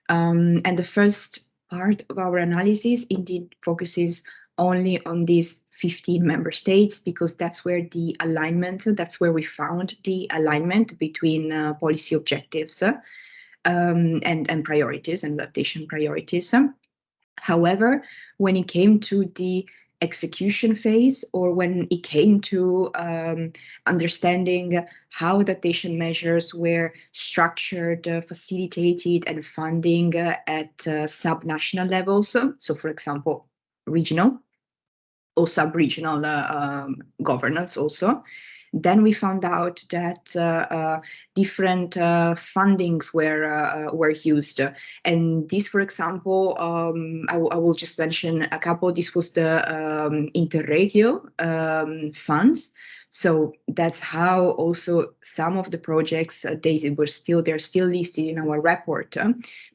And the first part of our analysis indeed focuses only on these 15 member states, because that's where the alignment, that's where we found the alignment between policy objectives and priorities and adaptation priorities. However, when it came to the execution phase, or when it came to understanding how adaptation measures were structured, facilitated, and funding at sub-national levels, so for example, regional or sub-regional governance also, then we found out that different fundings were used. And this, for example, I will just mention a couple. This was the Interregio funds. So that's how also some of the projects they're still listed in our report,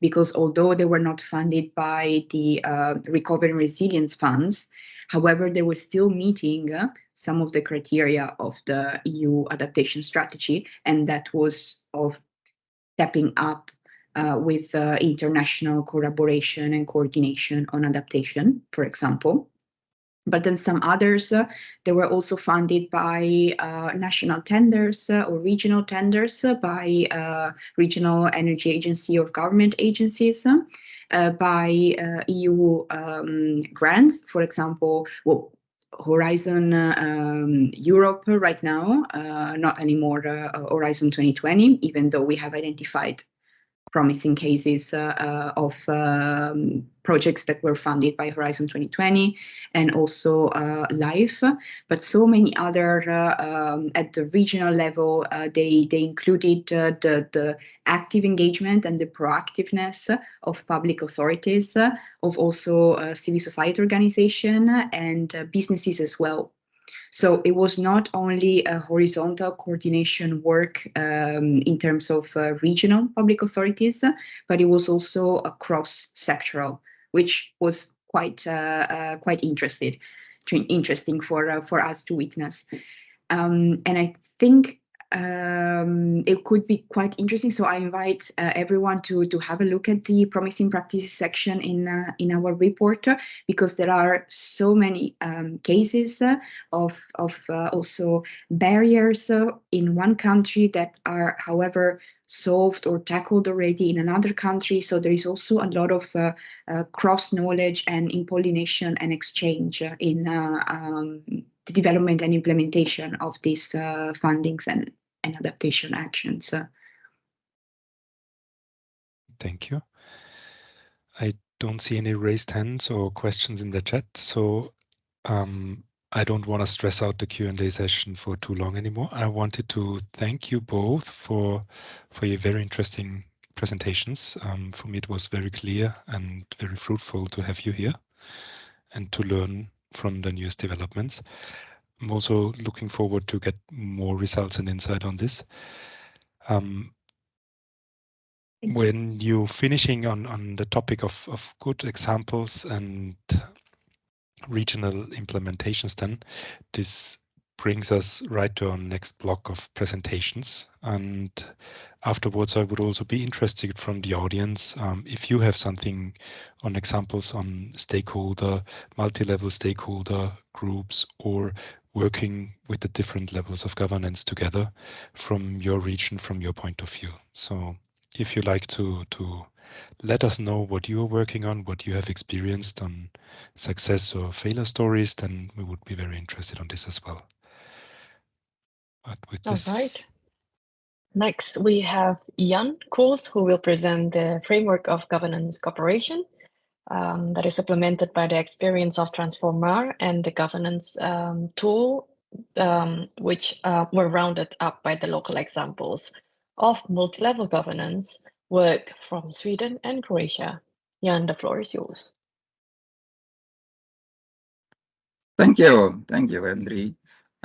because although they were not funded by the Recovery and Resilience funds, however, they were still meeting some of the criteria of the EU adaptation strategy, and that was of stepping up with international collaboration and coordination on adaptation, for example. But then some others, they were also funded by national tenders or regional tenders by regional energy agency or government agencies, by EU grants, for example, well, Horizon Europe right now, not anymore Horizon 2020, even though we have identified promising cases of projects that were funded by Horizon 2020 and also LIFE, but so many other at the regional level, they included the active engagement and the proactiveness of public authorities, of also civil society organization and businesses as well. So it was not only a horizontal coordination work in terms of regional public authorities, but it was also a cross-sectoral, which was quite interesting for us to witness. And I think it could be quite interesting. So I invite everyone to have a look at the promising practices section in our report, because there are so many cases of also barriers in one country that are, however, solved or tackled already in another country. So there is also a lot of cross knowledge and impollination and exchange in the development and implementation of these fundings and adaptation actions. Thank you. I don't see any raised hands or questions in the chat, so I don't want to stress out the Q&A session for too long anymore. I wanted to thank you both for your very interesting presentations. For me, it was very clear and very fruitful to have you here and to learn from the newest developments. I'm also looking forward to get more results and insight on this. When you're finishing on the topic of good examples and regional implementations, then this brings us right to our next block of presentations. And afterwards, I would also be interested from the audience if you have something on examples on stakeholder, multi-level stakeholder groups, or working with the different levels of governance together from your region, from your point of view. So if you like to let us know what you are working on, what you have experienced on success or failure stories, then we would be very interested on this as well. But with this... All right. Next, we have Jan Koos, who will present the framework of governance cooperation that is implemented by the experience of Transformer and the governance tool, which were rounded up by the local examples of multi-level governance work from Sweden and Croatia. Jan, the floor is yours. Thank you, Henry.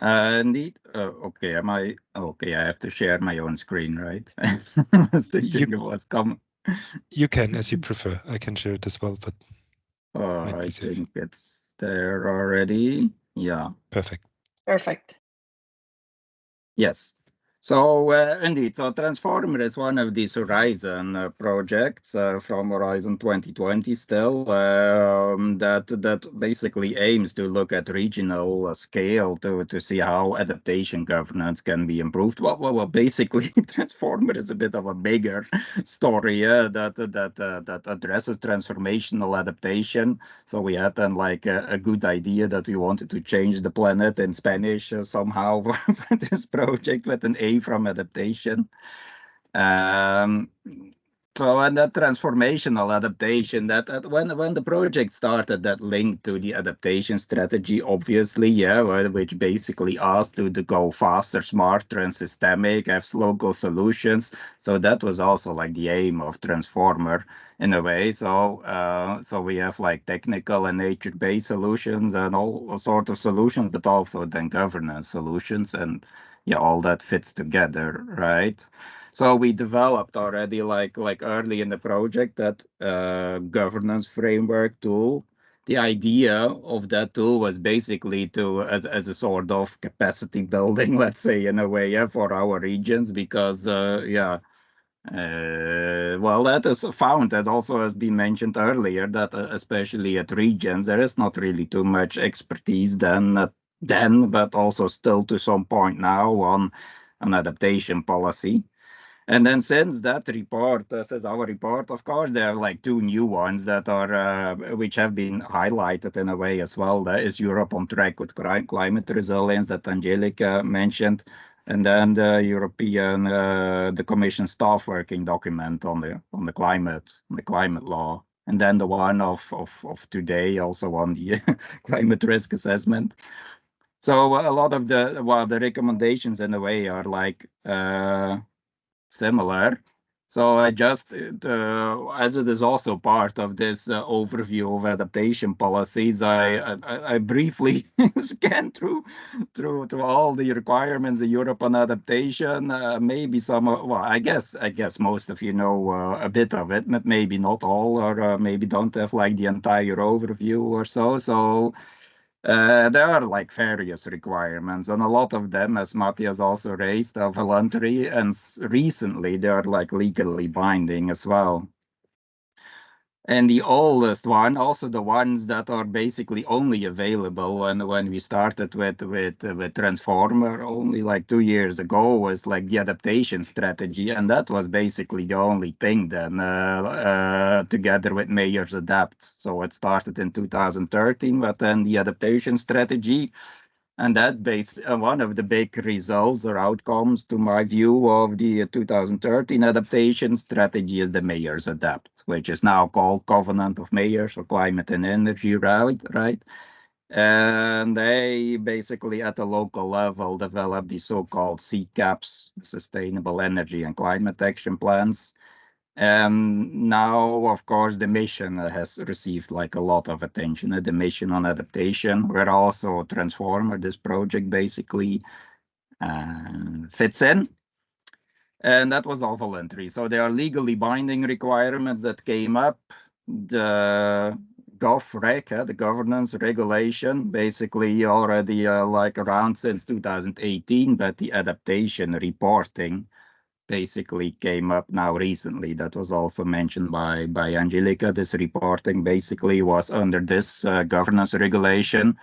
Indeed. Okay, okay? I have to share my own screen, right? I was thinking it was coming. You can, as you prefer. I can share it as well, but I think it's there already. Yeah. Perfect. Perfect. Yes. So indeed, so Transformer is one of these Horizon projects from Horizon 2020 still that basically aims to look at regional scale to see how adaptation governance can be improved. Well, basically, Transformer is a bit of a bigger story that addresses transformational adaptation. So we had then like a good idea that we wanted to change the planet in Spanish somehow for this project with an A from adaptation. So and that transformational adaptation, that when the project started, that linked to the adaptation strategy, obviously, yeah, which basically asked to go faster, smarter, and systemic, have local solutions. So that was also like the aim of Transformer in a way. So so we have like technical and nature-based solutions and all sorts of solutions, but also then governance solutions, and yeah, all that fits together, right? So we developed already like early in the project that governance framework tool. The idea of that tool was basically to as a sort of capacity building, let's say, in a way, yeah, for our regions, because yeah. Well, that is found, that also has been mentioned earlier, that especially at regions, there is not really too much expertise then, but also still to some point now on an adaptation policy. And then since that report, says our report, of course, there are like two new ones that are, which have been highlighted in a way as well. That is Europe on track with climate resilience that Angelica mentioned. And then the European, the Commission staff working document on the climate law. And then the one of today, also on the climate risk assessment. So a lot of the recommendations in a way are like similar. So I just, as it is also part of this overview of adaptation policies, I briefly scanned through all the requirements in Europe on adaptation. Maybe some, well, I guess most of you know a bit of it, but maybe not all, or maybe don't have like the entire overview or so. So. There are like various requirements, and a lot of them, as Matthias also raised, are voluntary, and recently they are like legally binding as well. And the oldest one, also the ones that are basically only available when we started with Transformer only like 2 years ago, was like the adaptation strategy, and that was basically the only thing then together with Mayors Adapt. So it started in 2013, but then the adaptation strategy. And that one of the big results or outcomes, to my view, of the 2013 adaptation strategy is the Mayors Adapt, which is now called Covenant of Mayors for Climate and Energy, right? And they basically at the local level developed the so-called CCAPs, Sustainable Energy and Climate Action Plans. And now, of course, the mission has received like a lot of attention. The mission on adaptation, where also Transformer, this project basically fits in. And that was all voluntary. So there are legally binding requirements that came up. The GovReg, the governance regulation, basically already like around since 2018, but the adaptation reporting basically came up now recently. That was also mentioned by Angelica. This reporting basically was under this governance regulation.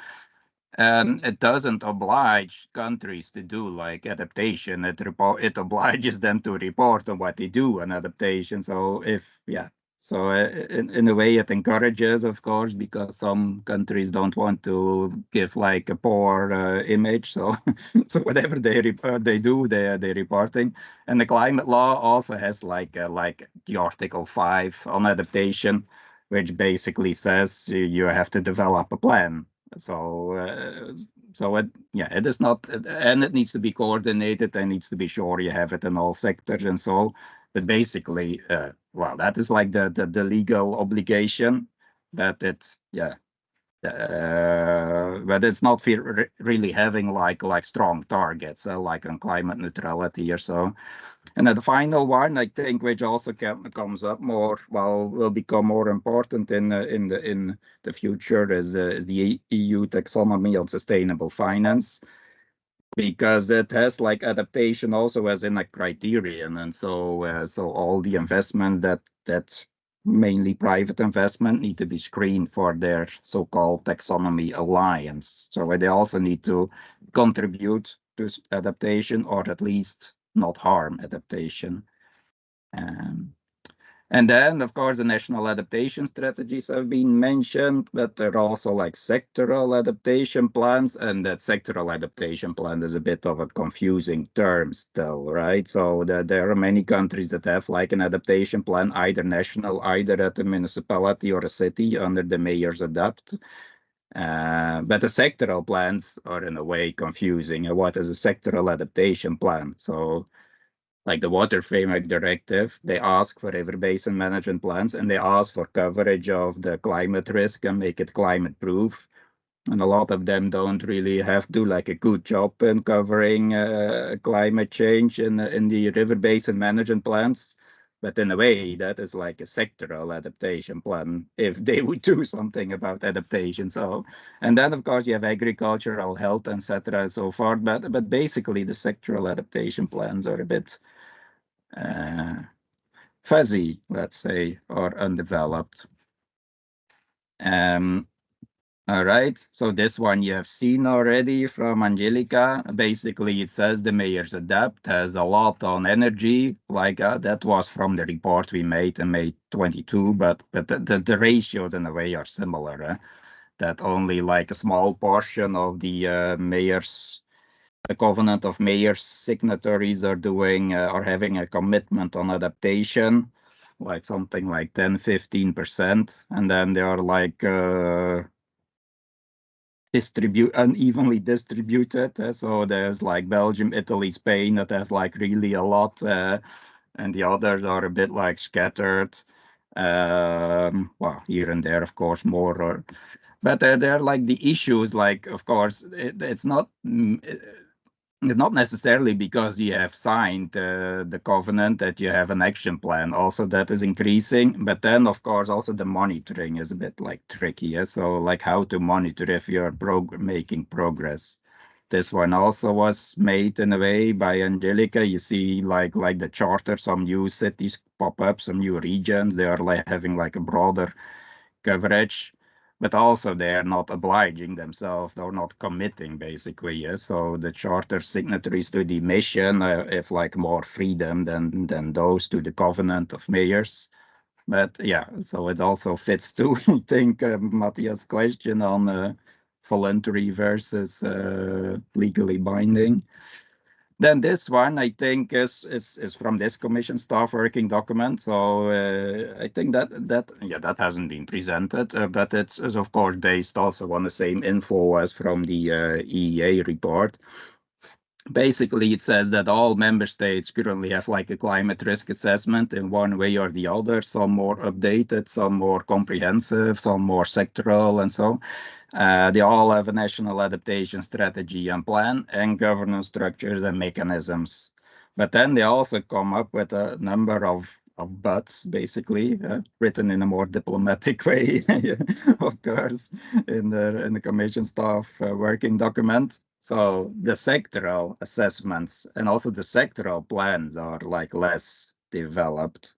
And it doesn't oblige countries to do like adaptation. It obliges them to report on what they do on adaptation. So so in a way it encourages, of course, because some countries don't want to give like a poor image. So so whatever they do, they're reporting. And the climate law also has like the Article 5 on adaptation, which basically says you have to develop a plan. So it is not, and it needs to be coordinated and needs to be sure you have it in all sectors and so. But basically, well, that is like the legal obligation, but it's but it's not really having like strong targets like on climate neutrality or so. And then the final one, I think, which also comes up more, well, will become more important in the future, is the EU taxonomy on sustainable finance, because it has like adaptation also as in a criterion, and so all the investments that mainly private investment need to be screened for their so-called taxonomy alliance. So they also need to contribute to adaptation, or at least not harm adaptation. And then, of course, the national adaptation strategies have been mentioned, but there are also like sectoral adaptation plans, and that sectoral adaptation plan is a bit of a confusing term still, right? So there are many countries that have like an adaptation plan, either national, either at a municipality or a city under the Mayors Adapt. But the sectoral plans are in a way confusing. What is a sectoral adaptation plan? So like the Water Framework Directive, they ask for river basin management plans, and they ask for coverage of the climate risk and make it climate proof. And a lot of them don't really do like a good job in covering climate change in the river basin management plans. But in a way, that is like a sectoral adaptation plan if they would do something about adaptation. So, and then of course you have agricultural, health, etc. and so forth. But basically, the sectoral adaptation plans are a bit fuzzy, let's say, or undeveloped. All right, so this one you have seen already from Angelica. Basically, it says the Mayors Adapt has a lot on energy, like that was from the report we made in May 22, but the ratios in a way are similar. That only like a small portion of the Mayors a covenant of mayors signatories are doing are having a commitment on adaptation, like something like 10-15%, and then they are like unevenly distributed. So there's like Belgium, Italy, Spain that has like really a lot, and the others are a bit like scattered. Well, here and there, of course, more. But they're like the issues. Like, of course, it's not necessarily because you have signed the covenant that you have an action plan. Also, that is increasing. But then, of course, also the monitoring is a bit like tricky. Yeah? So, like how to monitor if you're making progress. This one also was made in a way by Angelica. You see, like the charter, some new cities pop up, some new regions. They are like having like a broader coverage. But also they are not obliging themselves, they're not committing basically. Yeah? So the charter signatories to the mission have like more freedom than those to the covenant of mayors. But yeah, so it also fits to, I think, Matthias' question on voluntary versus legally binding. Then this one, I think, is from this commission staff working document. So I think that hasn't been presented, but it's of course based also on the same info as from the EEA report. Basically, it says that all member states currently have like a climate risk assessment in one way or the other, some more updated, some more comprehensive, some more sectoral, and so. They all have a national adaptation strategy and plan and governance structures and mechanisms. But then they also come up with a number of buts, basically, written in a more diplomatic way, of course, in the commission staff working document. So the sectoral assessments and also the sectoral plans are like less developed.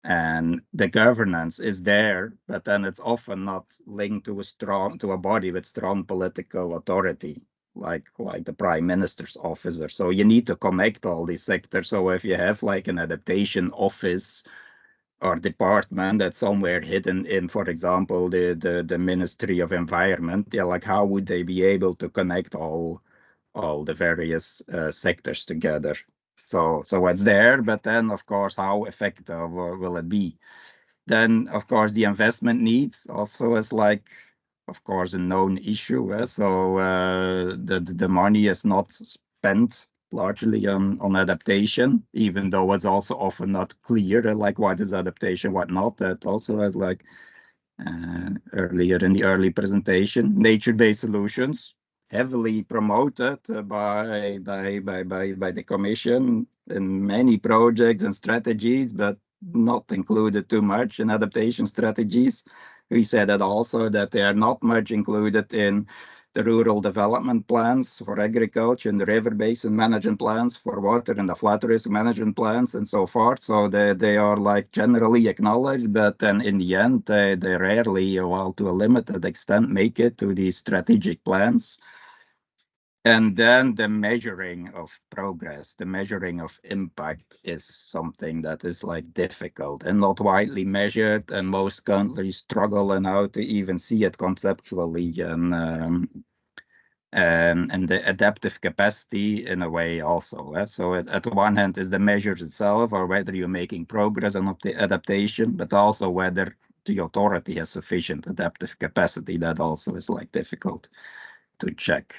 And the governance is there, but then it's often not linked to a body with strong political authority, like the prime minister's office. So you need to connect all these sectors. So if you have like an adaptation office or department that's somewhere hidden in, for example, the Ministry of Environment, yeah, like how would they be able to connect all the various sectors together? So it's there, but then of course, how effective will it be? Then of course the investment needs also is like, of course, a known issue. So the money is not spent largely on adaptation, even though it's also often not clear like what is adaptation, what not. That also has like earlier in the early presentation, nature-based solutions heavily promoted by the Commission in many projects and strategies, but not included too much in adaptation strategies. We said that also that they are not much included in the rural development plans for agriculture and the river basin management plans for water and the flood risk management plans and so forth. So they are like generally acknowledged, but then in the end, they rarely, well, to a limited extent, make it to these strategic plans. And then the measuring of progress, the measuring of impact is something that is like difficult and not widely measured, and most countries struggle in how to even see it conceptually, and the adaptive capacity in a way also. So at one hand is the measures itself, or whether you're making progress on the adaptation, but also whether the authority has sufficient adaptive capacity. That also is like difficult to check.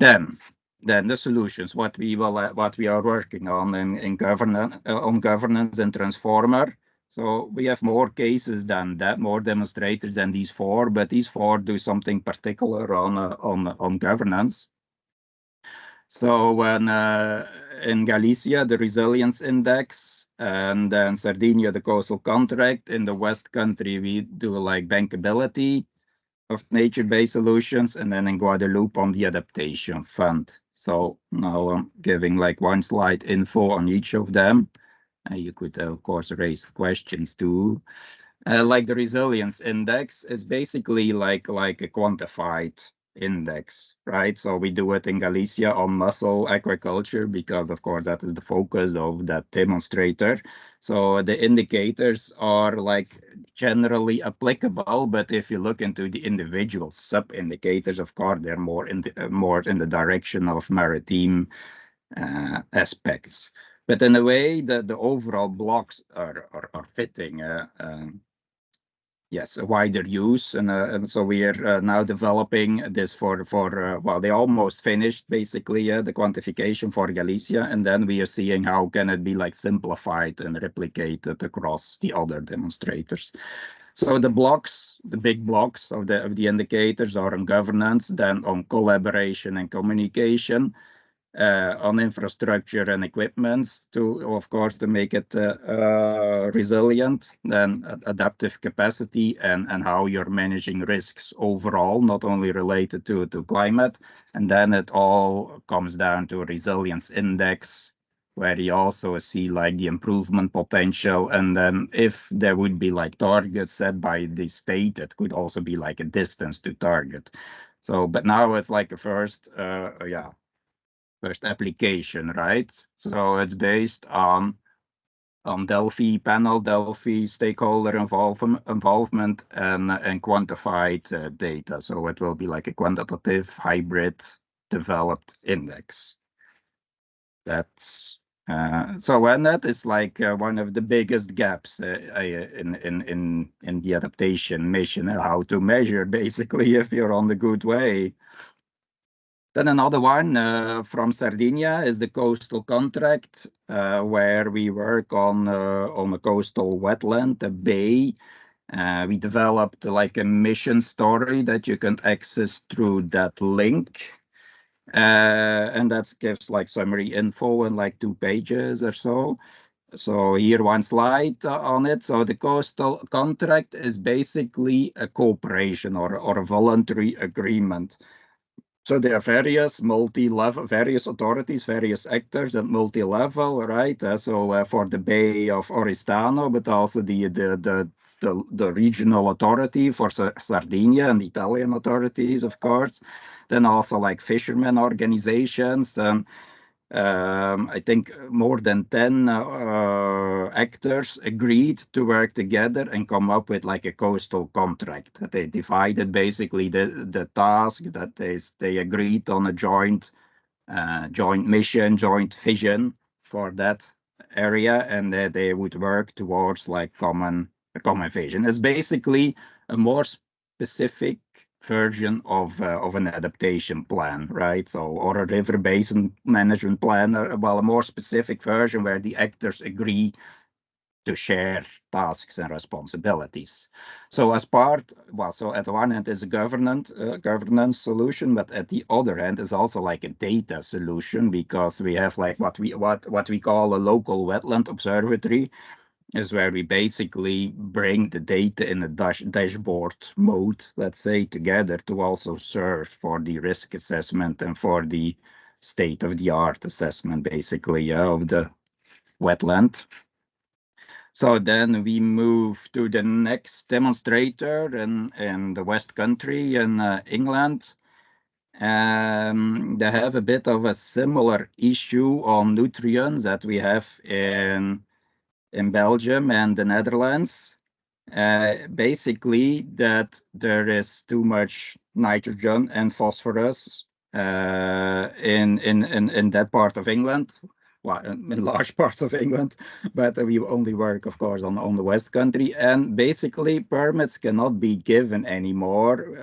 Then the solutions, what we are working on in governance and transformer. So we have more cases than that, more demonstrators than these four, but these four do something particular on governance. So when in Galicia, the resilience index, and then Sardinia, the coastal contract. In the West country, we do like bankability of nature-based solutions, and then in Guadeloupe on the adaptation fund. So now I'm giving like one slide info on each of them. You could of course raise questions too. Like the resilience index is basically like a quantified index, right? So we do it in Galicia on mussel aquaculture because, of course, that is the focus of that demonstrator. So the indicators are like generally applicable, but if you look into the individual sub-indicators, of course, they're more in the direction of maritime aspects. But in a way, the overall blocks are fitting. Yes, a wider use, and so we are now developing this for well, they almost finished basically the quantification for Galicia, and then we are seeing how can it be like simplified and replicated across the other demonstrators. So the blocks, the big blocks of the indicators are on governance, then on collaboration and communication, on infrastructure and equipment to, of course, to make it resilient, then adaptive capacity and how you're managing risks overall, not only related to climate. And then it all comes down to a resilience index, where you also see like the improvement potential. And then if there would be like targets set by the state, it could also be like a distance to target. So, but now it's like a first application, right? So it's based on Delphi panel, Delphi stakeholder involvement, and quantified data. So it will be like a quantitative hybrid developed index. That's so, and that is like one of the biggest gaps in the adaptation mission, how to measure basically if you're on the good way. Then another one from Sardinia is the coastal contract, where we work on a coastal wetland, a bay. We developed like a mission story that you can access through that link. And that gives like summary info in like 2 pages or so. So here one slide on it. So the coastal contract is basically a cooperation or a voluntary agreement. So there are various various authorities, various actors at multi-level, right? So for the Bay of Oristano, but also the regional authority for Sardinia and the Italian authorities, of course. Then also like fishermen organizations. I think more than 10 actors agreed to work together and come up with like a coastal contract. They divided basically the task that they agreed on a joint mission, joint vision for that area, and they would work towards like a common vision. It's basically a more specific version of an adaptation plan, right? So, or a river basin management plan, or, well, a more specific version where the actors agree to share tasks and responsibilities. So as part, well, so at one end is a governance solution, but at the other end is also like a data solution, because we have like what we call a local wetland observatory, is where we basically bring the data in a dashboard mode, let's say, together to also serve for the risk assessment and for the state-of-the-art assessment, basically, of the wetland. So then we move to the next demonstrator in the West Country in England. They have a bit of a similar issue on nutrients that we have in Belgium and the Netherlands. Basically that there is too much nitrogen and phosphorus in that part of England. Well, in large parts of England, but we only work, of course, on the West Country. And basically permits cannot be given anymore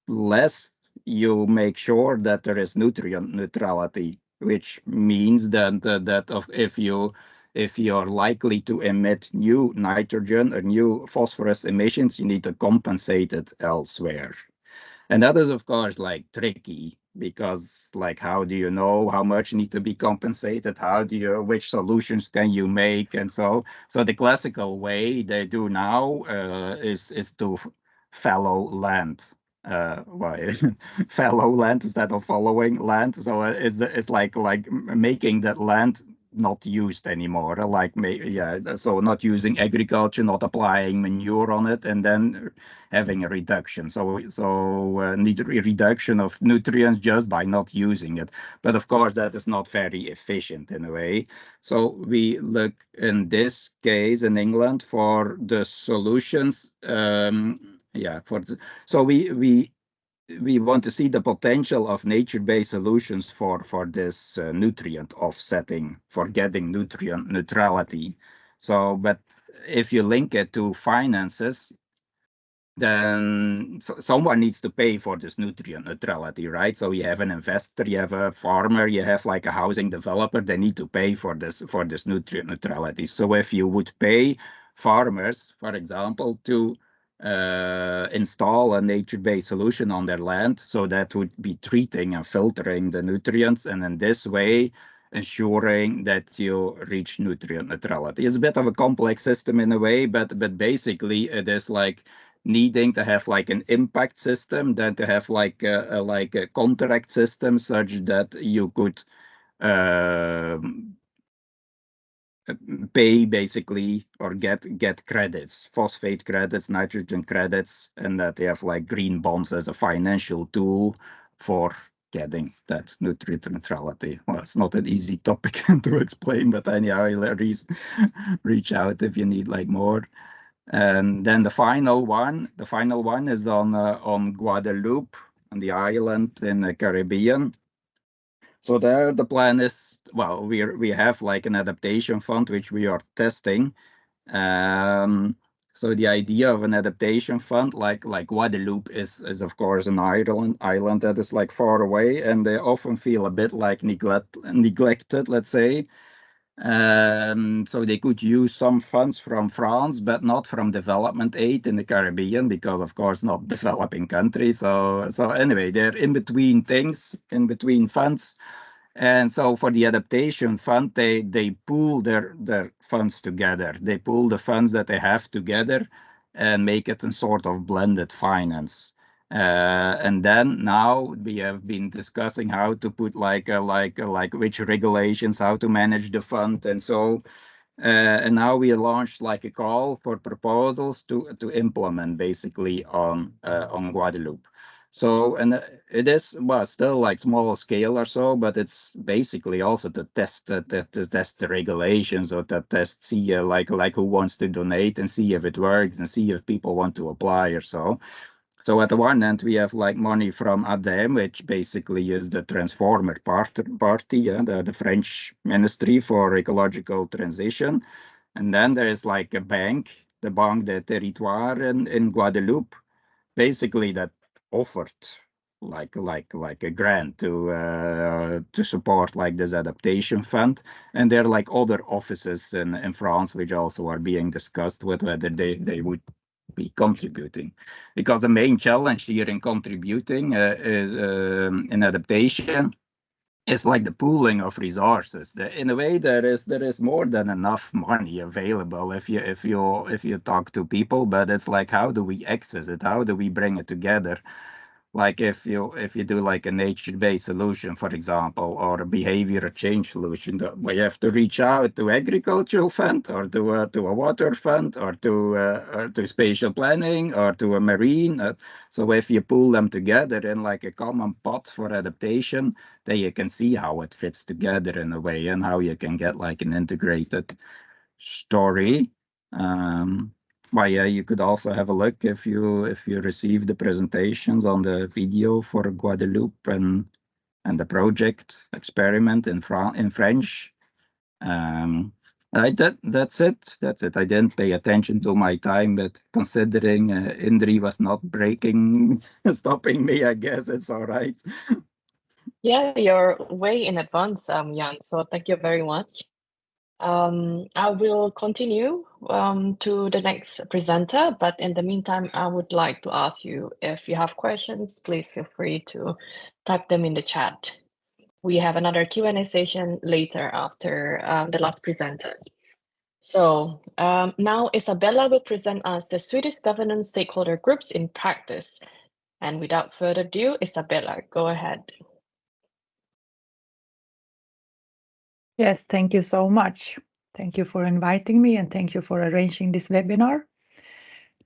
unless you make sure that there is nutrient neutrality, which means that if you're likely to emit new nitrogen or new phosphorus emissions, you need to compensate it elsewhere. And that is, of course, like tricky, because like, how do you know how much need to be compensated? Which solutions can you make? And so the classical way they do now is to fallow land. Fallow land instead of following land. So it's like making that land not used anymore. Like, so not using agriculture, not applying manure on it, and then having a reduction. So need a reduction of nutrients just by not using it. But of course, that is not very efficient in a way. So we look in this case in England for the solutions. So we want to see the potential of nature-based solutions for this nutrient offsetting, for getting nutrient neutrality. So, but if you link it to finances, then someone needs to pay for this nutrient neutrality, right? So you have an investor, you have a farmer, you have like a housing developer, they need to pay for this nutrient neutrality. So if you would pay farmers, for example, to install a nature-based solution on their land, so that would be treating and filtering the nutrients, and in this way ensuring that you reach nutrient neutrality. It's a bit of a complex system in a way, but basically it is like needing to have like an impact system, then to have like a contract system such that you could pay basically or get credits, phosphate credits, nitrogen credits, and that they have like green bonds as a financial tool for getting that nutrient neutrality. Well, it's not an easy topic to explain, but anyhow, I'll reach out if you need like more. And then the final one is on Guadeloupe, on the island in the Caribbean. So there the plan is, well, we have like an adaptation fund which we are testing. So the idea of an adaptation fund, like Guadeloupe is of course an island that is like far away, and they often feel a bit like neglected, let's say. So they could use some funds from France, but not from development aid in the Caribbean, because of course not developing countries. So anyway, they're in between things, in between funds. And so for the adaptation fund, they pool their funds together. They pool the funds that they have together and make it a sort of blended finance. And then now we have been discussing how to put like which regulations, how to manage the fund, and so and now we launched like a call for proposals to implement basically on Guadeloupe. So, and it is, well, still like small scale or so, but it's basically also to test the regulations, or to test, see like who wants to donate and see if it works and see if people want to apply or so. So at the one end, we have like money from ADEME, which basically is the transformer party, the French Ministry for Ecological Transition. And then there is like a bank, the Banque des Territoires in Guadeloupe, basically that offered like a grant to support like this adaptation fund. And there are like other offices in France which also are being discussed with whether they would be contributing, because the main challenge here in contributing is in adaptation is like the pooling of resources. In a way, there is more than enough money available if you talk to people, but it's like, how do we access it? How do we bring it together? Like if you do like a nature-based solution, for example, or a behavior change solution, we have to reach out to agricultural fund, or to a water fund, or to spatial planning, or to a marine. So if you pull them together in like a common pot for adaptation, then you can see how it fits together in a way, and how you can get like an integrated story. Well, yeah, you could also have a look if you receive the presentations on the video for Guadeloupe and the project experiment in French. That's it. I didn't pay attention to my time, but considering Indri was not stopping me, I guess it's all right. Yeah, you're way in advance, Jan. So thank you very much. I will continue to the next presenter, but in the meantime, I would like to ask you, if you have questions, please feel free to type them in the chat. We have another Q&A session later after the last presenter. So now Isabella will present us the Swedish governance stakeholder groups in practice. And without further ado, Isabella, go ahead. Yes, thank you so much. Thank you for inviting me and thank you for arranging this webinar.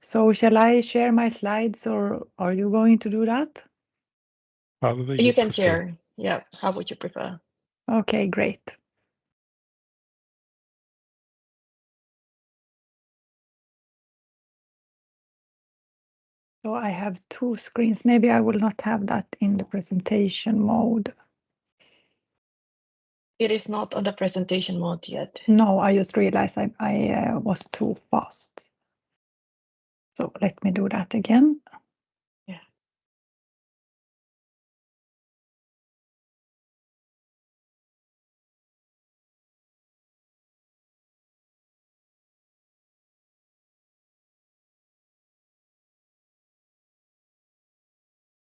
So shall I share my slides or are you going to do that? However You can prefer. share. Yeah, how would you prefer? Okay, great. So I have two screens. Maybe I will not have that in the presentation mode. It is not on the presentation mode yet. No, I just realized I was too fast. So let me do that again. Yeah.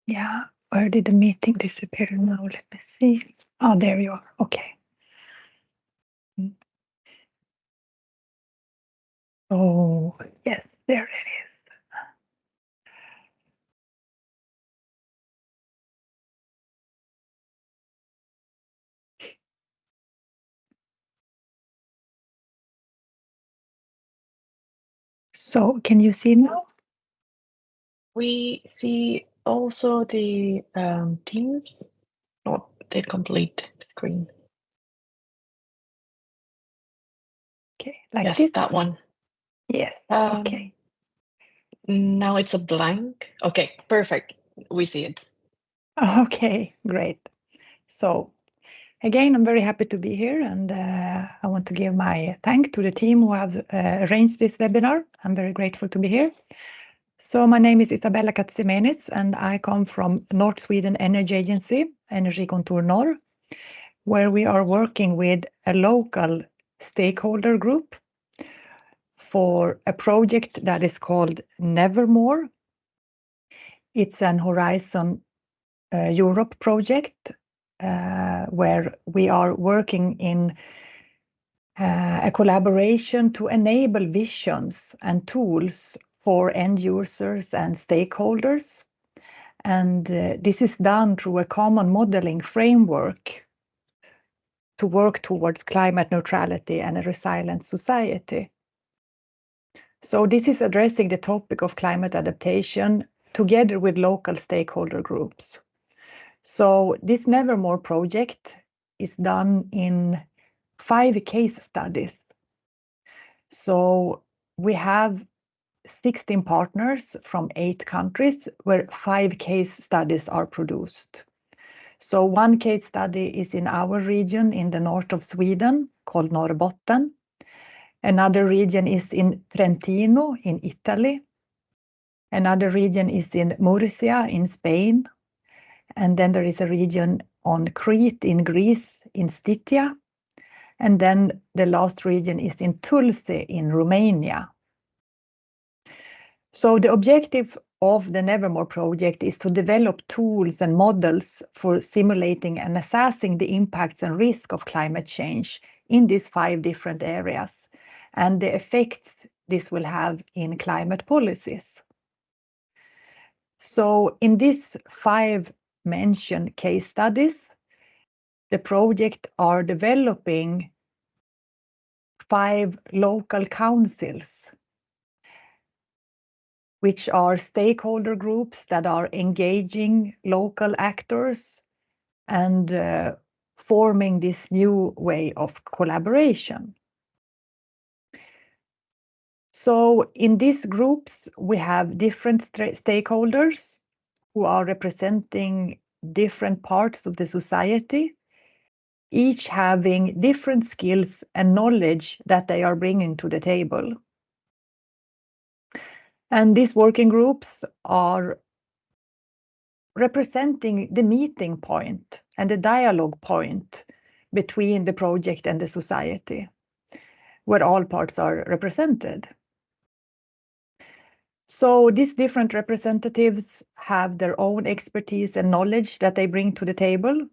Yeah, where did the meeting disappear now? Let me see. Oh, there you are. Okay. Oh, yes, there it is. So can you see now? We see also the Teams, not the complete screen. Okay, like Yes, this? that one. Yes, okay. Now it's a blank. Okay, perfect. We see it. Okay, great. So again, I'm very happy to be here and I want to give my thanks to the team who have arranged this webinar. I'm very grateful to be here. So my name is Isabella Katsimenis and I come from North Sweden Energy Agency, Energikontor Norr, where we are working with a local stakeholder group for a project that is called Nevermore. It's an Horizon Europe project where we are working in a collaboration to enable visions and tools for end users and stakeholders. And this is done through a common modeling framework to work towards climate neutrality and a resilient society. So this is addressing the topic of climate adaptation together with local stakeholder groups. So this Nevermore project is done in 5 case studies. So we have 16 partners from 8 countries where 5 case studies are produced. So one case study is in our region in the north of Sweden called Norrbotten. Another region is in Trentino in Italy. Another region is in Murcia in Spain. And then there is a region on Crete in Greece in Stygia. And then the last region is in Tulsi in Romania. So the objective of the Nevermore project is to develop tools and models for simulating and assessing the impacts and risk of climate change in these 5 different areas and the effects this will have in climate policies. So in these 5 mentioned case studies, the project are developing 5 local councils, which are stakeholder groups that are engaging local actors and forming this new way of collaboration. So in these groups, we have different stakeholders who are representing different parts of the society, each having different skills and knowledge that they are bringing to the table. And these working groups are representing the meeting point and the dialogue point between the project and the society, where all parts are represented. So these different representatives have their own expertise and knowledge that they bring to the table.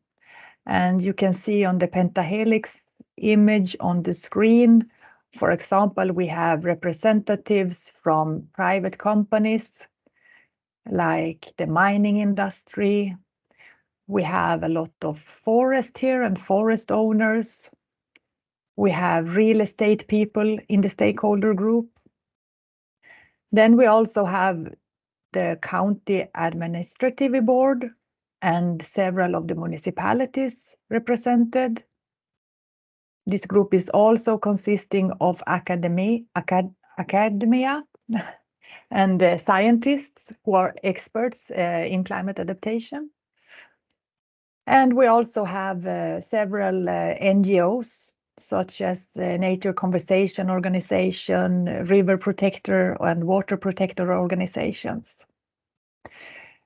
And you can see on the pentahelix image on the screen, for example, we have representatives from private companies like the mining industry. We have a lot of forest here and forest owners. We have real estate people in the stakeholder group. Then we also have the county administrative board and several of the municipalities represented. This group is also consisting of academia and scientists who are experts in climate adaptation. And we also have several NGOs, such as Nature Conservation Organization, River Protector and Water Protector organizations.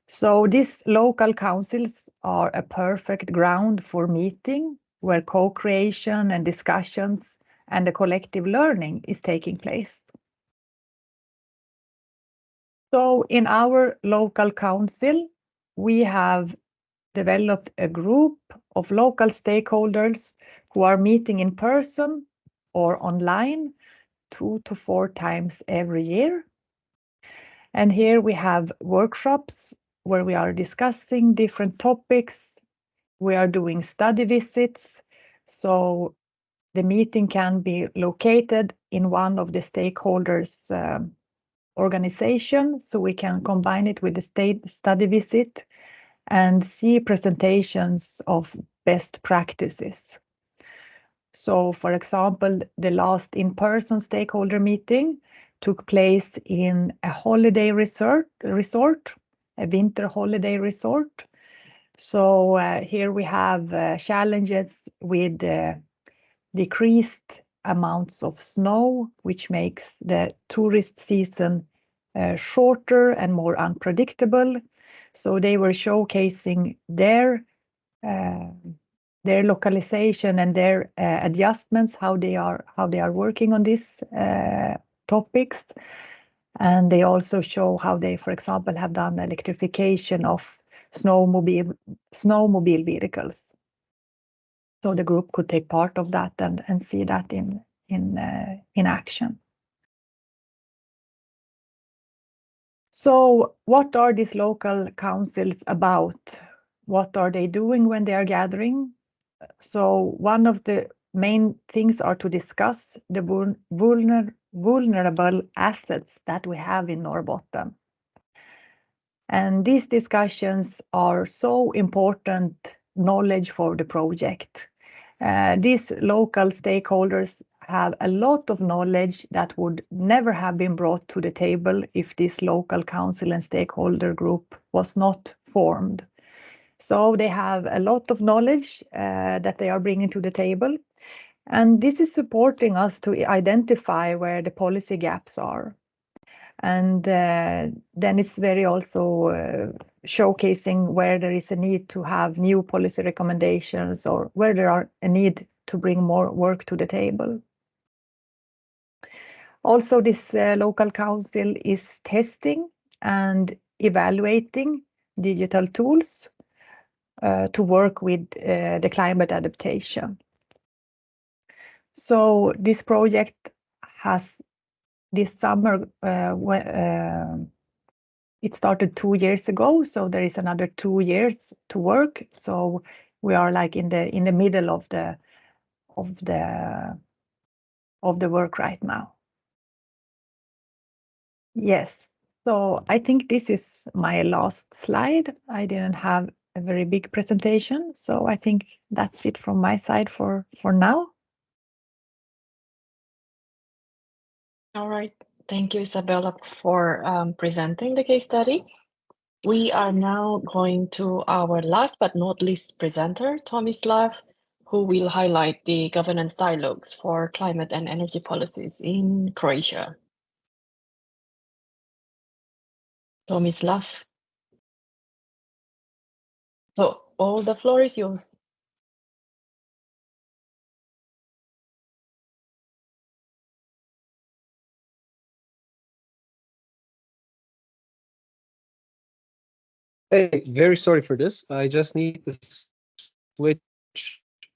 So these local councils are a perfect ground for meeting, where co-creation and discussions and the collective learning is taking place. So in our local council, we have developed a group of local stakeholders who are meeting in person or online 2 to 4 times every year. And here we have workshops where we are discussing different topics. We are doing study visits. So the meeting can be located in one of the stakeholders' organization, so we can combine it with the state study visit and see presentations of best practices. So, for example, the last in-person stakeholder meeting took place in a holiday resort, a winter holiday resort. So here we have challenges with decreased amounts of snow, which makes the tourist season shorter and more unpredictable. So they were showcasing their localization and their adjustments, how they are working on these topics. And they also show how they, for example, have done electrification of snowmobile vehicles. So the group could take part of that and see that in action. So what are these local councils about? What are they doing when they are gathering? So one of the main things are to discuss the vulnerable assets that we have in Norrbotten. And these discussions are so important knowledge for the project. These local stakeholders have a lot of knowledge that would never have been brought to the table if this local council and stakeholder group was not formed. So they have a lot of knowledge that they are bringing to the table. And this is supporting us to identify where the policy gaps are. And then it's very also showcasing where there is a need to have new policy recommendations or where there are a need to bring more work to the table. Also, this local council is testing and evaluating digital tools to work with the climate adaptation. So this project has this summer, it started 2 years ago, so there is another 2 years to work. So we are like in the middle of the work right now. Yes, so I think this is my last slide. I didn't have a very big presentation, so I think that's it from my side for now. All right. Thank you, Isabella, for presenting the case study. We are now going to our last but not least presenter, Tomislav, who will highlight the governance dialogues for climate and energy policies in Croatia. Tomislav. So all the floor is yours. Hey, very sorry for this. I just need to switch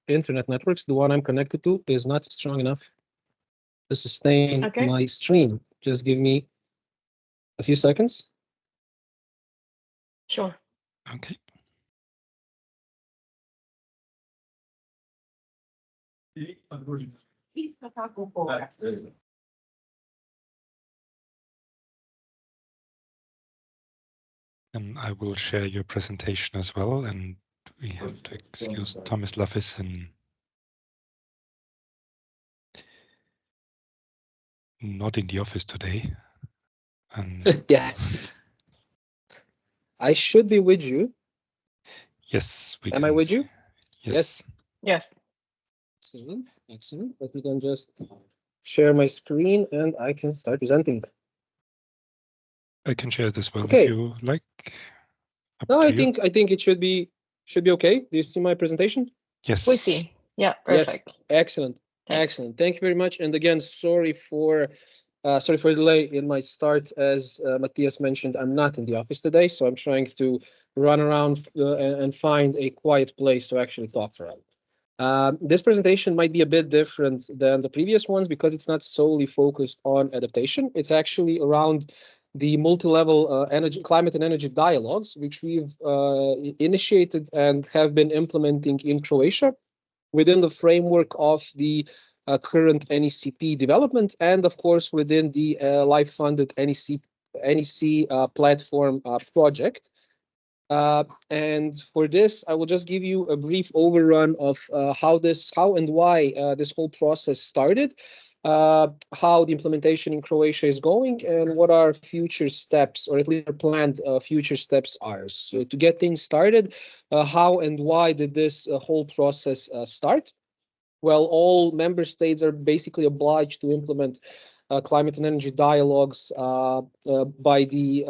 internet networks. The one I'm connected to is not strong enough to sustain my stream. Just give me a few seconds. Sure. Okay. And I will share your presentation as well, and we have to excuse Thomas Laffis and not in the office today. And yeah, I should be with you. Yes, we Am I with you? Yes. Yes. Excellent, excellent. Let me then just share my screen and I can start presenting. I can share it as well Okay. if you like. No, I think it should be okay. Do you see my presentation? Yes. We see. Yeah, perfect. Yes, excellent. Thanks. Excellent. Thank you very much. And again, sorry for the delay in my start. As Matthias mentioned, I'm not in the office today, so I'm trying to run around and find a quiet place to actually talk for it. This presentation might be a bit different than the previous ones because it's not solely focused on adaptation. It's actually around the multi-level climate and energy dialogues, which we've initiated and have been implementing in Croatia within the framework of the current NECP development, and of course within the life-funded NEC platform project. And for this, I will just give you a brief overrun of how and why this whole process started, how the implementation in Croatia is going, and what our future steps, or at least our planned future steps are. So to get things started, how and why did this whole process start? Well, all member states are basically obliged to implement climate and energy dialogues by the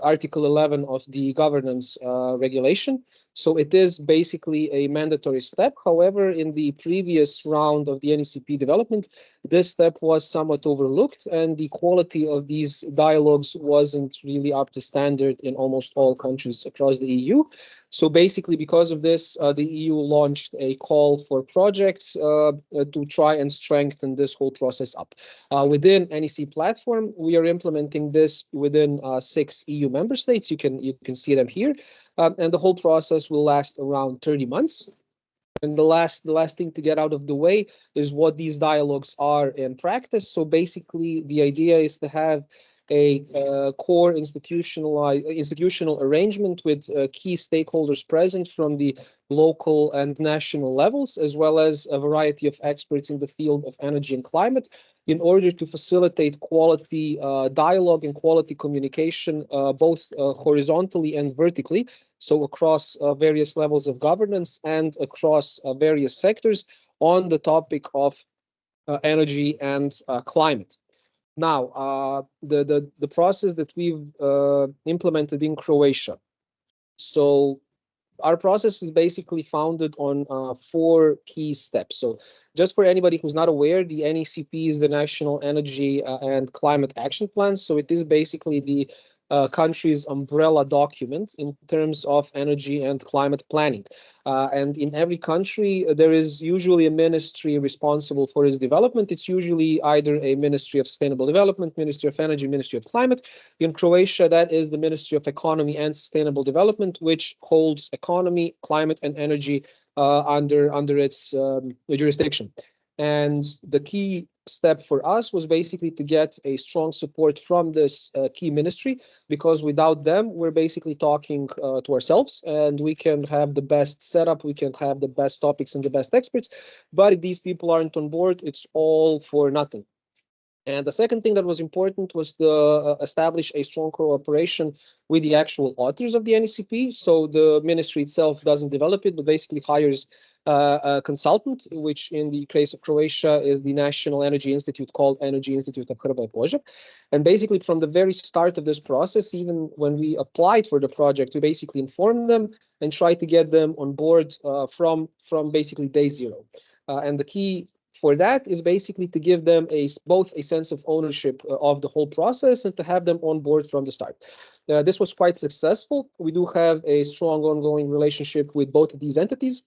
Article 11 of the governance regulation. So it is basically a mandatory step. However, in the previous round of the NECP development, this step was somewhat overlooked, and the quality of these dialogues wasn't really up to standard in almost all countries across the EU. So basically, because of this, the EU launched a call for projects to try and strengthen this whole process up. Within NEC platform, we are implementing this within 6 EU member states. You can see them here, and the whole process will last around 30 months. And the last thing to get out of the way is what these dialogues are in practice. So basically, the idea is to have a core institutional arrangement with key stakeholders present from the local and national levels, as well as a variety of experts in the field of energy and climate, in order to facilitate quality dialogue and quality communication, both horizontally and vertically, so across various levels of governance and across various sectors on the topic of energy and climate. Now, the process that we've implemented in Croatia. So our process is basically founded on 4 key steps. So just for anybody who's not aware, the NECP is the National Energy and Climate Action Plan. So it is basically the country's umbrella document in terms of energy and climate planning. And in every country, there is usually a ministry responsible for its development. It's usually either a Ministry of Sustainable Development, Ministry of Energy, Ministry of Climate. In Croatia, that is the Ministry of Economy and Sustainable Development, which holds economy, climate, and energy under its jurisdiction. And the key step for us was basically to get a strong support from this key ministry, because without them, we're basically talking to ourselves, and we can have the best setup, we can have the best topics and the best experts, but if these people aren't on board, it's all for nothing. And the second thing that was important was to establish a strong cooperation with the actual authors of the NECP. So the ministry itself doesn't develop it, but basically hires a consultant, which in the case of Croatia is the National Energy Institute, called Energy Institute of Hrvatska Požega. And basically from the very start of this process, even when we applied for the project, we basically informed them and tried to get them on board from basically day zero. And the key for that is basically to give them both a sense of ownership of the whole process and to have them on board from the start. This was quite successful. We do have a strong ongoing relationship with both of these entities,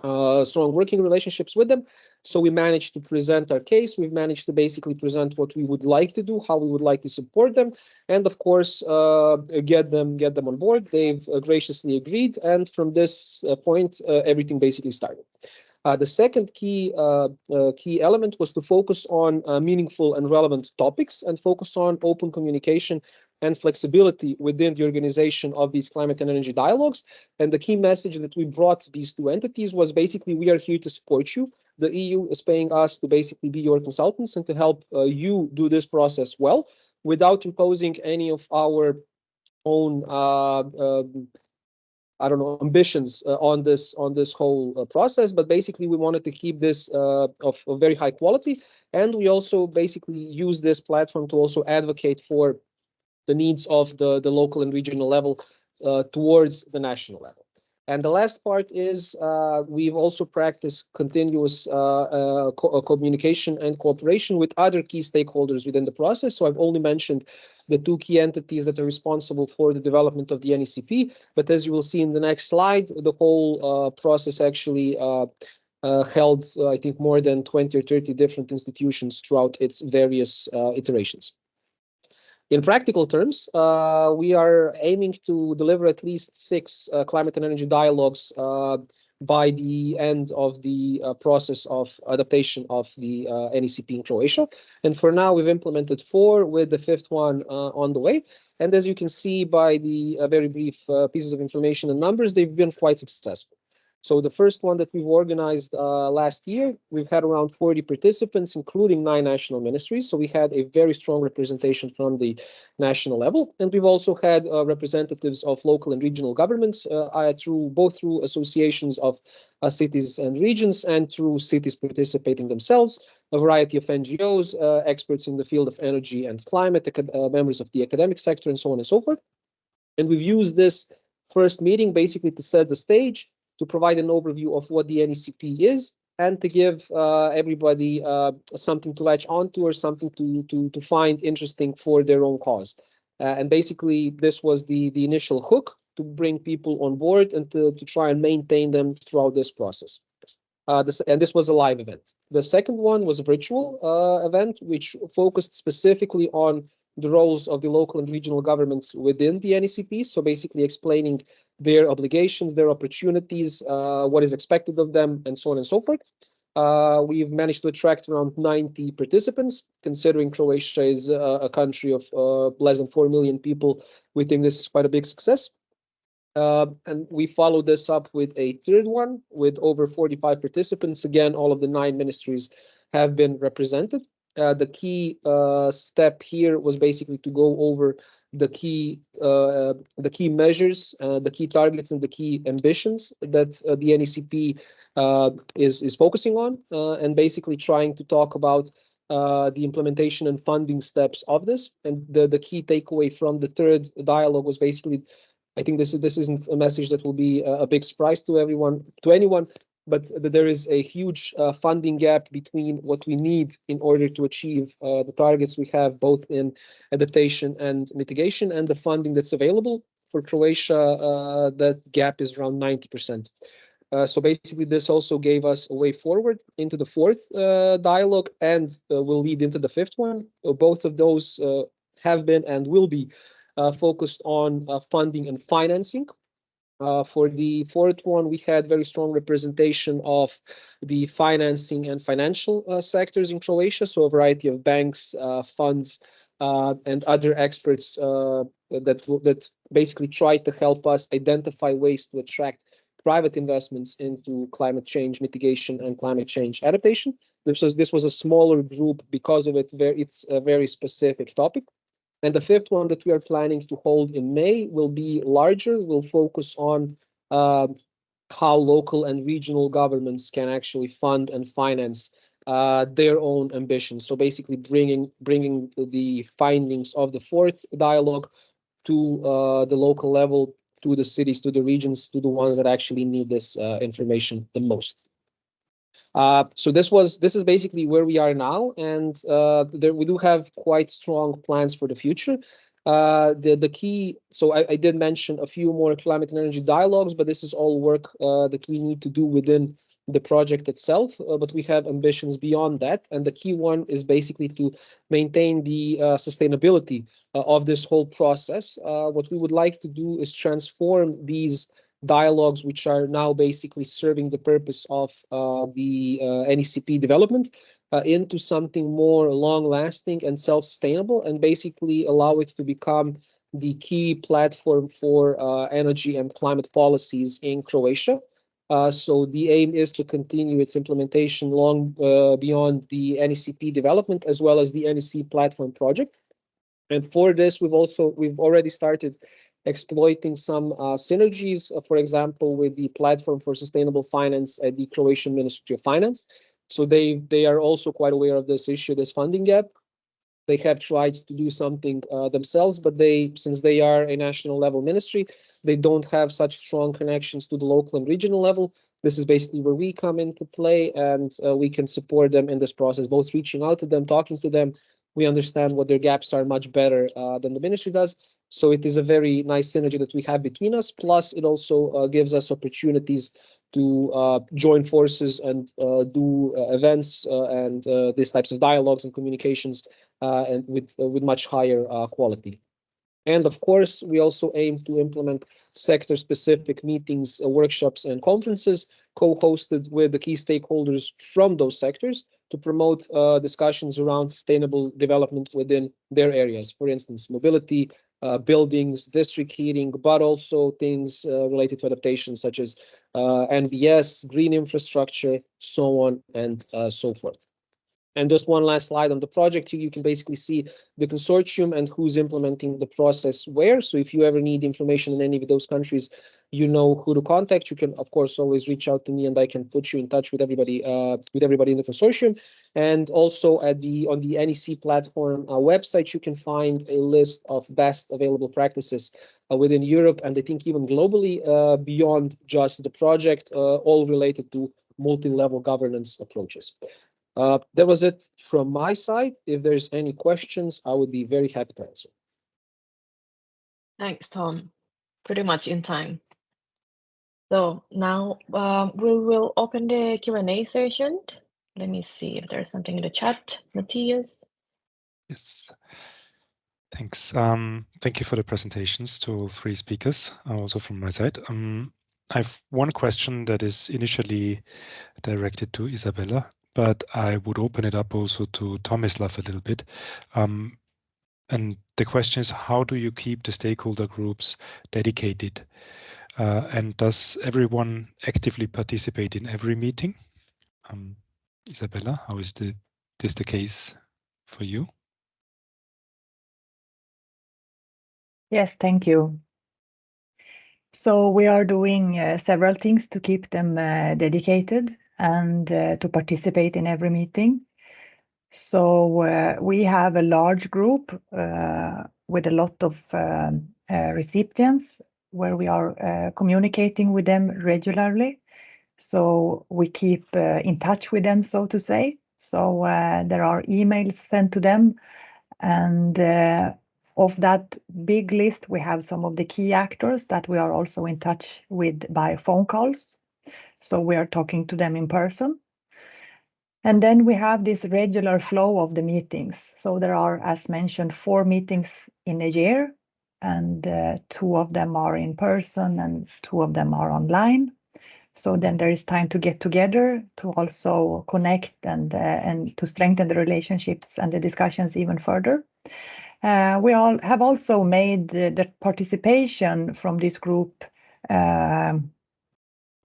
strong working relationships with them. So we managed to present our case. We've managed to basically present what we would like to do, how we would like to support them, and of course, get them on board. They've graciously agreed, and from this point, everything basically started. The second key element was to focus on meaningful and relevant topics and focus on open communication and flexibility within the organization of these climate and energy dialogues. And the key message that we brought to these two entities was basically, we are here to support you. The EU is paying us to basically be your consultants and to help you do this process well, without imposing any of our own I don't know, ambitions on this whole process, but basically we wanted to keep this of very high quality, and we also basically use this platform to also advocate for the needs of the local and regional level towards the national level. And the last part is we've also practiced continuous communication and cooperation with other key stakeholders within the process. So I've only mentioned the two key entities that are responsible for the development of the NECP. But as you will see in the next slide, the whole process actually held, I think, more than 20 or 30 different institutions throughout its various iterations. In practical terms, we are aiming to deliver at least 6 climate and energy dialogues by the end of the process of adaptation of the NECP in Croatia. And for now, we've implemented 4 with the 5th one on the way. And as you can see by the very brief pieces of information and numbers, they've been quite successful. So the first one that we've organized last year, we've had around 40 participants, including 9 national ministries. So we had a very strong representation from the national level. And we've also had representatives of local and regional governments both through associations of cities and regions and through cities participating themselves, a variety of NGOs, experts in the field of energy and climate, members of the academic sector, and so on and so forth. And we've used this first meeting basically to set the stage, to provide an overview of what the NECP is, and to give everybody something to latch onto or something to find interesting for their own cause. And basically, this was the initial hook to bring people on board and to try and maintain them throughout this process. This was a live event. The second one was a virtual event, which focused specifically on the roles of the local and regional governments within the NECP. So basically explaining their obligations, their opportunities, what is expected of them, and so on and so forth. We've managed to attract around 90 participants. Considering Croatia is a country of less than 4 million people, we think this is quite a big success. And we followed this up with a third one with over 45 participants. Again, all of the 9 ministries have been represented. The key step here was basically to go over the key measures, the key targets, and the key ambitions that the NECP is focusing on, and basically trying to talk about the implementation and funding steps of this. And the key takeaway from the third dialogue was basically, I think this isn't a message that will be a big surprise to anyone, but there is a huge funding gap between what we need in order to achieve the targets we have both in adaptation and mitigation, and the funding that's available for Croatia. That gap is around 90%. So basically, this also gave us a way forward into the 4th dialogue, and will lead into the 5th one. Both of those have been and will be focused on funding and financing. For the 4th one, we had very strong representation of the financing and financial sectors in Croatia, so a variety of banks, funds, and other experts that basically try to help us identify ways to attract private investments into climate change mitigation and climate change adaptation. This was a smaller group because of it's a very specific topic. And the 5th one that we are planning to hold in May will be larger, will focus on how local and regional governments can actually fund and finance their own ambitions. So basically bringing the findings of the 4th dialogue to the local level, to the cities, to the regions, to the ones that actually need this information the most. So this is basically where we are now, and we do have quite strong plans for the future. The key, so I did mention a few more climate and energy dialogues, but this is all work that we need to do within the project itself, but we have ambitions beyond that, and the key one is basically to maintain the sustainability of this whole process. What we would like to do is transform these dialogues which are now basically serving the purpose of the NECP development into something more long-lasting and self-sustainable, and basically allow it to become the key platform for energy and climate policies in Croatia. So the aim is to continue its implementation long beyond the NECP development, as well as the NEC platform project. And for this, we've already started exploiting some synergies, for example, with the platform for sustainable finance at the Croatian Ministry of Finance. So they are also quite aware of this issue, this funding gap. They have tried to do something themselves, but since they are a national level ministry, they don't have such strong connections to the local and regional level. This is basically where we come into play, and we can support them in this process, both reaching out to them, talking to them. We understand what their gaps are much better than the ministry does. So it is a very nice synergy that we have between us. Plus, it also gives us opportunities to join forces and do events and these types of dialogues and communications and with much higher quality. And of course, we also aim to implement sector-specific meetings, workshops, and conferences co-hosted with the key stakeholders from those sectors to promote discussions around sustainable development within their areas. For instance, mobility, buildings, district heating, but also things related to adaptation such as NBS, green infrastructure, so on and so forth. And just one last slide on the project. Here you can basically see the consortium and who's implementing the process where. So if you ever need information in any of those countries, you know who to contact. You can, of course, always reach out to me, and I can put you in touch with everybody in the consortium. And also on the NEC platform website, you can find a list of best available practices within Europe, and I think even globally, beyond just the project, all related to multi-level governance approaches. That was it from my side. If there's any questions, I would be very happy to answer. Thanks, Tom. Pretty much in time. So now we will open the Q&A session. Let me see if there's something in the chat. Matthias? Yes. Thanks. Thank you for the presentations to all three speakers, also from my side. I have one question that is initially directed to Isabella, but I would open it up also to Tomislav a little bit. And the question is, how do you keep the stakeholder groups dedicated? And does everyone actively participate in every meeting? Isabella, how is this the case for you? Yes, thank you. So we are doing several things to keep them dedicated and to participate in every meeting. So we have a large group with a lot of recipients where we are communicating with them regularly. So we keep in touch with them, so to say. So there are emails sent to them, and of that big list, we have some of the key actors that we are also in touch with by phone calls. So we are talking to them in person. And then we have this regular flow of the meetings. So there are, as mentioned, 4 meetings in a year, and 2 of them are in person and 2 of them are online. So then there is time to get together to also connect and to strengthen the relationships and the discussions even further. We all have also made the participation from this group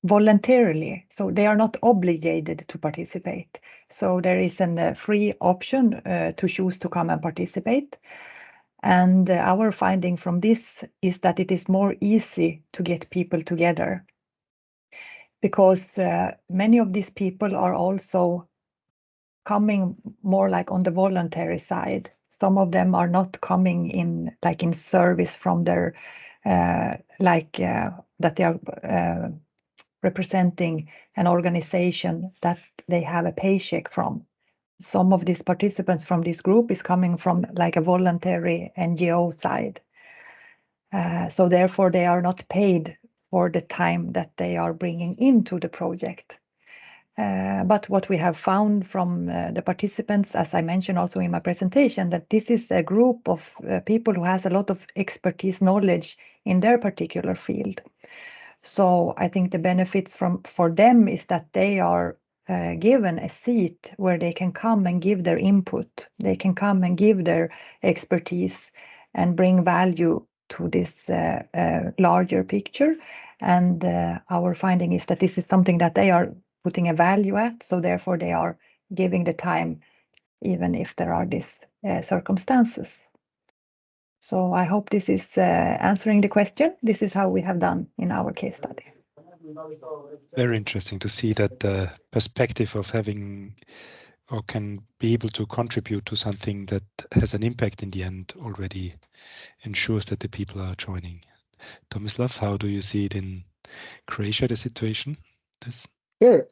voluntarily, so they are not obligated to participate. So there is a free option to choose to come and participate. And our finding from this is that it is more easy to get people together, because many of these people are also coming more like on the voluntary side. Some of them are not coming in like in service from their that they are representing an organization that they have a paycheck from. Some of these participants from this group is coming from like a voluntary NGO side. So therefore they are not paid for the time that they are bringing into the project. But what we have found from the participants, as I mentioned also in my presentation, that this is a group of people who has a lot of expertise, knowledge in their particular field. So I think the benefits for them is that they are given a seat where they can come and give their input. They can come and give their expertise and bring value to this larger picture. And our finding is that this is something that they are putting a value at. So therefore they are giving the time, even if there are these circumstances. So I hope this is answering the question. This is how we have done in our case study. Very interesting to see that the perspective of having or can be able to contribute to something that has an impact in the end already ensures that the people are joining. Tomislav, how do you see it in Croatia, the situation? Sure.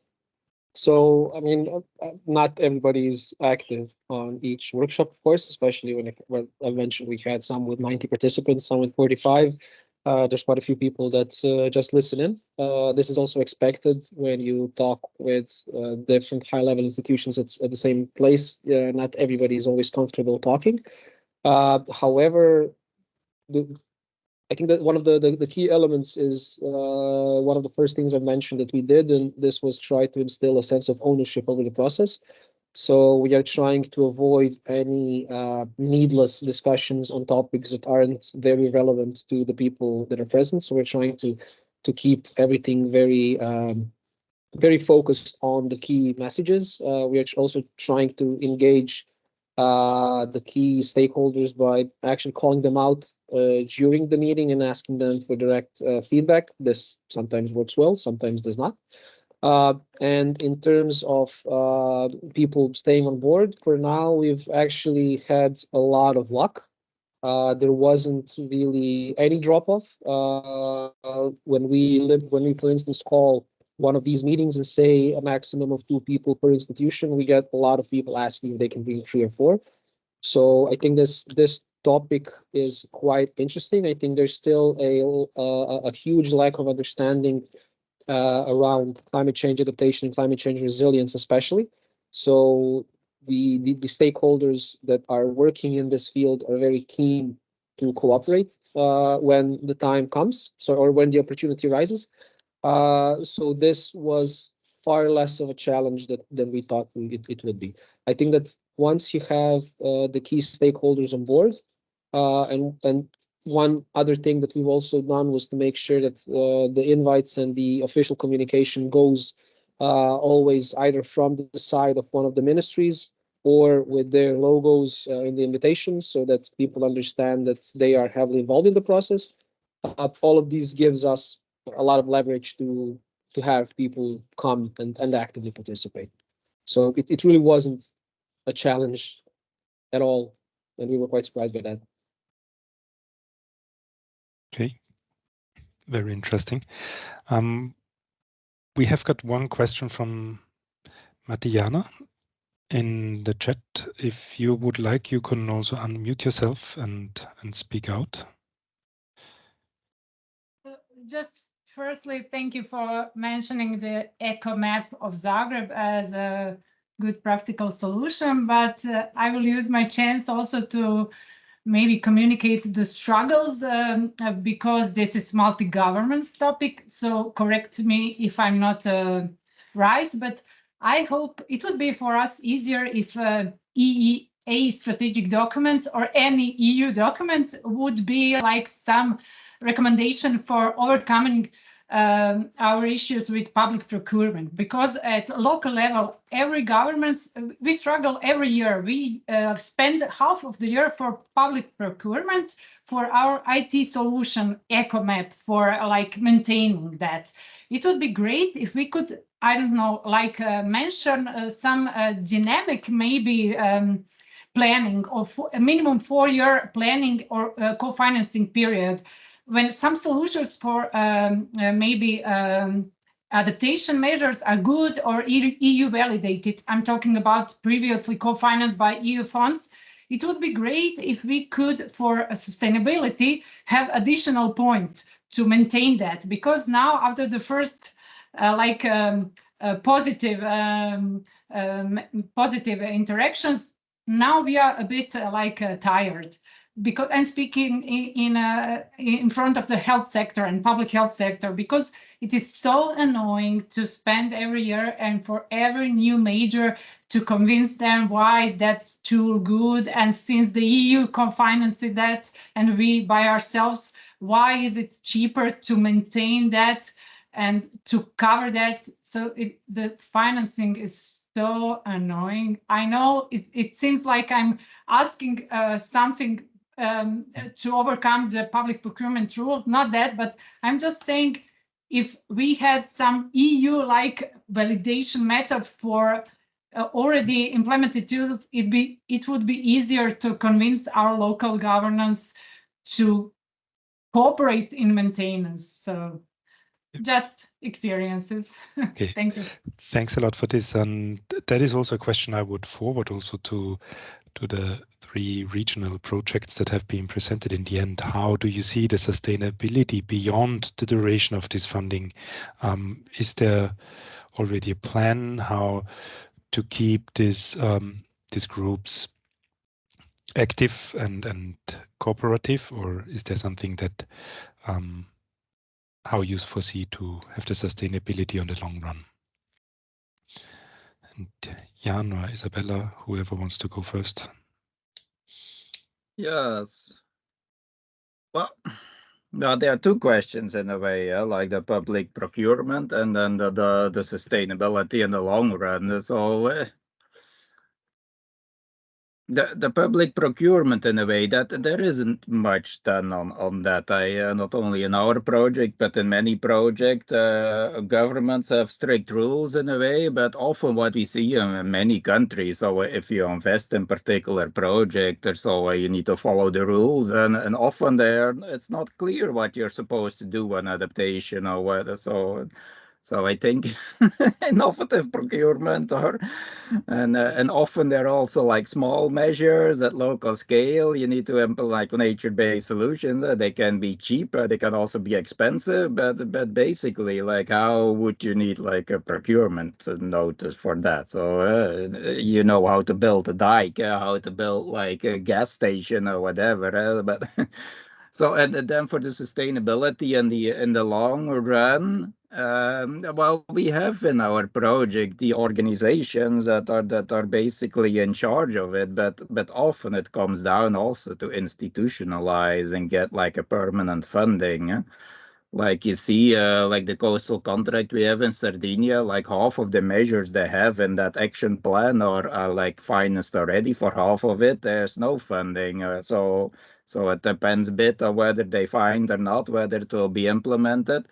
So, I mean, not everybody is active on each workshop, of course, especially when I mentioned we had some with 90 participants, some with 45. There's quite a few people that just listen in. This is also expected when you talk with different high-level institutions at the same place. Not everybody is always comfortable talking. However, I think that one of the key elements is one of the first things I mentioned that we did, and this was try to instill a sense of ownership over the process. So we are trying to avoid any needless discussions on topics that aren't very relevant to the people that are present. So we're trying to keep everything very very focused on the key messages. We are also trying to engage the key stakeholders by actually calling them out during the meeting and asking them for direct feedback. This sometimes works well, sometimes does not. And in terms of people staying on board, for now, we've actually had a lot of luck. There wasn't really any drop-off. When we, for instance, call one of these meetings and say a maximum of 2 people per institution, we get a lot of people asking if they can bring 3 or 4. So I think this topic is quite interesting. I think there's still a huge lack of understanding around climate change adaptation and climate change resilience, especially. So the stakeholders that are working in this field are very keen to cooperate when the time comes, or when the opportunity arises. So this was far less of a challenge than we thought it would be. I think that once you have the key stakeholders on board, and one other thing that we've also done was to make sure that the invites and the official communication goes always either from the side of one of the ministries or with their logos in the invitation, so that people understand that they are heavily involved in the process. All of these gives us a lot of leverage to have people come and actively participate. So it really wasn't a challenge at all, and we were quite surprised by that. Okay, very interesting. We have got one question from Matiana in the chat. If you would like, you can also unmute yourself and speak out. Just firstly, thank you for mentioning the eco map of Zagreb as a good practical solution, but I will use my chance also to maybe communicate the struggles because this is multi-government topic. So correct me if I'm not right, but I hope it would be for us easier if EEA strategic documents or any EU document would be like some recommendation for overcoming our issues with public procurement, because at local level, every government, we struggle every year. We spend half of the year for public procurement for our IT solution EcoMap, for like maintaining that. It would be great if we could, I don't know, like mention some dynamic maybe planning of a minimum 4-year planning or co-financing period, when some solutions for maybe adaptation measures are good or EU validated. I'm talking about previously co-financed by EU funds. It would be great if we could, for sustainability, have additional points to maintain that, because now after the first positive interactions, now we are a bit tired. because I'm speaking in front of the health sector and public health sector, because it is so annoying to spend every year and for every new major to convince them why is that tool good, and since the EU co-financed that and we by ourselves, why is it cheaper to maintain that and to cover that? So the financing is so annoying. I know it seems like I'm asking something to overcome the public procurement rule, not that, but I'm just saying if we had some EU-like validation method for already implemented tools, it would be easier to convince our local governance to cooperate in maintenance. So just experiences. Okay. Thank you. Thanks a lot for this. And that is also a question I would forward also to the 3 regional projects that have been presented in the end. How do you see the sustainability beyond the duration of this funding? Is there already a plan how to keep these groups active and cooperative, or is there something that how you foresee to have the sustainability on the long run? And Jan or Isabella, whoever wants to go first. Yes. Well, now there are 2 questions in a way, like the public procurement and then the sustainability in the long run. So the public procurement in a way that there isn't much done on that. Not only in our project but in many projects, governments have strict rules in a way, but often what we see in many countries, so if you invest in particular project or so, you need to follow the rules, and often it's not clear what you're supposed to do on adaptation or whether so I think innovative procurement and often there are also like small measures at local scale. You need to implement like nature-based solutions. They can be cheap, they can also be expensive, but basically like how would you need like a procurement notice for that? So you know how to build a dike, how to build like a gas station or whatever, but so and then for the sustainability in the long run, well, we have in our project the organizations that are basically in charge of it, but often it comes down also to institutionalize and get like a permanent funding. Like you see, like the coastal contract we have in Sardinia, like half of the measures they have in that action plan are like financed already. For half of it, there's no funding. So it depends a bit on whether they find or not, whether it will be implemented.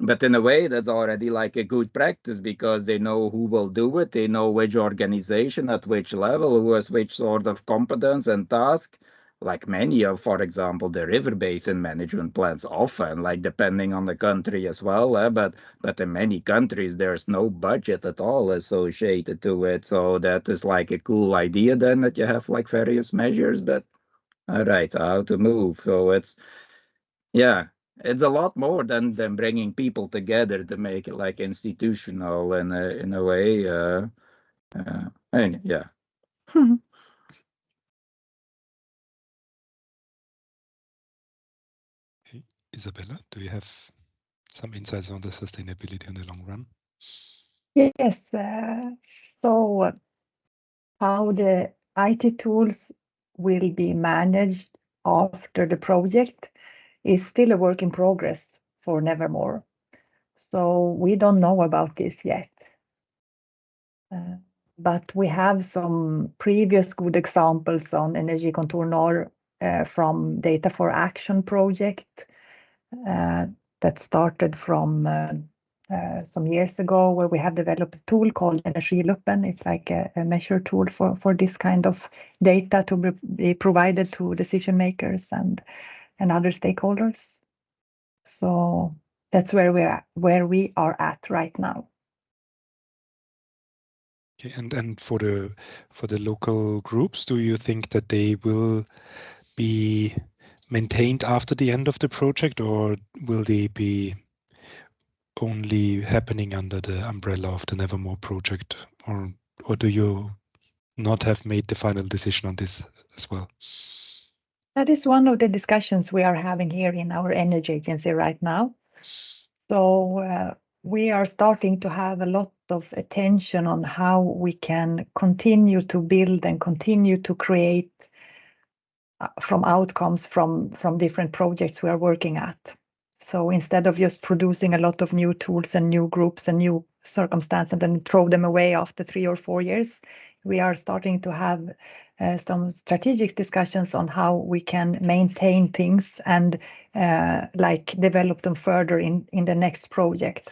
But in a way, that's already like a good practice because they know who will do it. They know which organization at which level, who has which sort of competence and task. Like many of, for example, the river basin management plans often, like depending on the country as well. But in many countries, there's no budget at all associated to it. So that is like a cool idea then that you have like various measures, but all right, how to move. So it's a lot more than bringing people together to make it like institutional in a way. And yeah. Hey, Isabella, do you have some insights on the sustainability in the long run? Yes. So how the IT tools will be managed after the project is still a work in progress for Nevermore. So we don't know about this yet. But we have some previous good examples on Energikontor Norr from Data for Action project that started from some years ago, where we have developed a tool called Energiluppen. It's like a measure tool for this kind of data to be provided to decision makers and other stakeholders. So that's where we are at right now. Okay, and for the local groups, do you think that they will be maintained after the end of the project, or will they be only happening under the umbrella of the Nevermore project, or do you not have made the final decision on this as well? That is one of the discussions we are having here in our energy agency right now. So we are starting to have a lot of attention on how we can continue to build and continue to create from outcomes from different projects we are working at. So instead of just producing a lot of new tools and new groups and new circumstances and then throw them away after 3 or 4 years, we are starting to have some strategic discussions on how we can maintain things and like develop them further in the next project.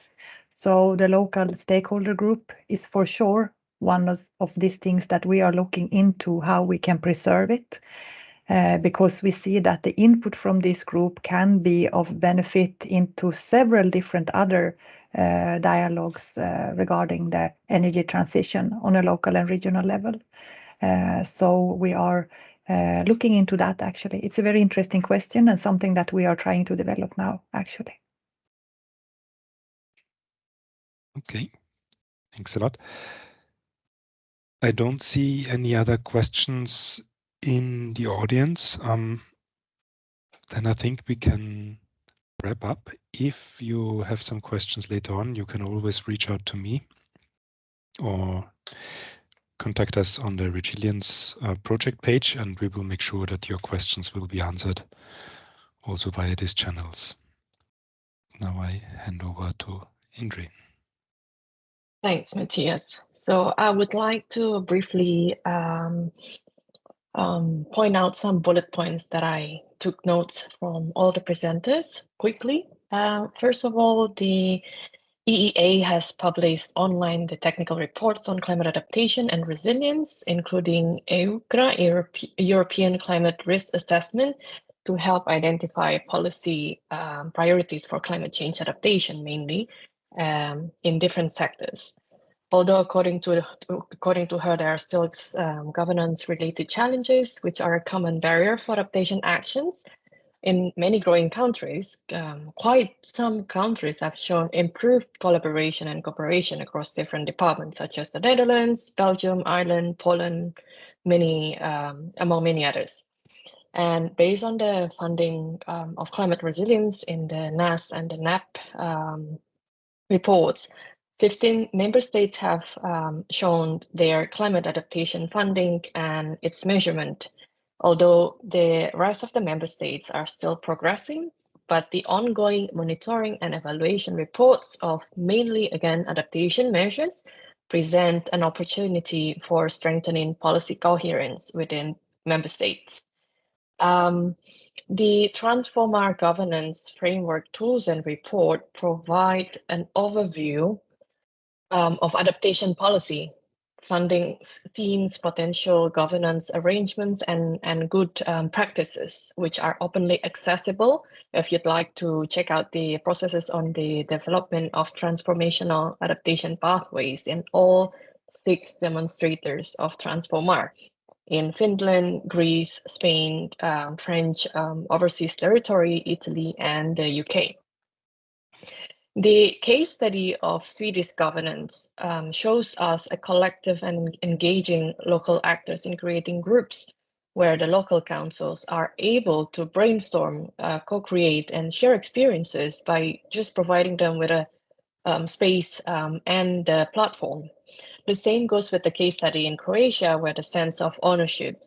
So the local stakeholder group is for sure one of these things that we are looking into how we can preserve it. Because we see that the input from this group can be of benefit into several different other dialogues regarding the energy transition on a local and regional level. So we are looking into that actually. It's a very interesting question and something that we are trying to develop now actually. Okay, thanks a lot. I don't see any other questions in the audience. Then I think we can wrap up. If you have some questions later on, you can always reach out to me or contact us on the Resilience project page, and we will make sure that your questions will be answered also via these channels. Now I hand over to Indri. Thanks, Matthias. So I would like to briefly point out some bullet points that I took notes from all the presenters quickly. First of all, the EEA has published online the technical reports on climate adaptation and resilience, including EUCRA, European Climate Risk Assessment, to help identify policy priorities for climate change adaptation, mainly in different sectors. Although according to her, there are still governance-related challenges, which are a common barrier for adaptation actions. In many growing countries, quite some countries have shown improved collaboration and cooperation across different departments, such as the Netherlands, Belgium, Ireland, Poland, among many others. And based on the funding of climate resilience in the NAS and the NAP reports, 15 member states have shown their climate adaptation funding and its measurement, although the rest of the member states are still progressing, but the ongoing monitoring and evaluation reports of mainly, again, adaptation measures present an opportunity for strengthening policy coherence within member states. The Transform governance framework tools and report provide an overview of adaptation policy, funding themes, potential governance arrangements, and good practices, which are openly accessible if you'd like to check out the processes on the development of transformational adaptation pathways in all 6 demonstrators of Transform in Finland, Greece, Spain, French overseas territory, Italy, and the UK. The case study of Swedish governance shows us a collective and engaging local actors in creating groups where the local councils are able to brainstorm, co-create, and share experiences by just providing them with a space and a platform. The same goes with the case study in Croatia, where the sense of ownership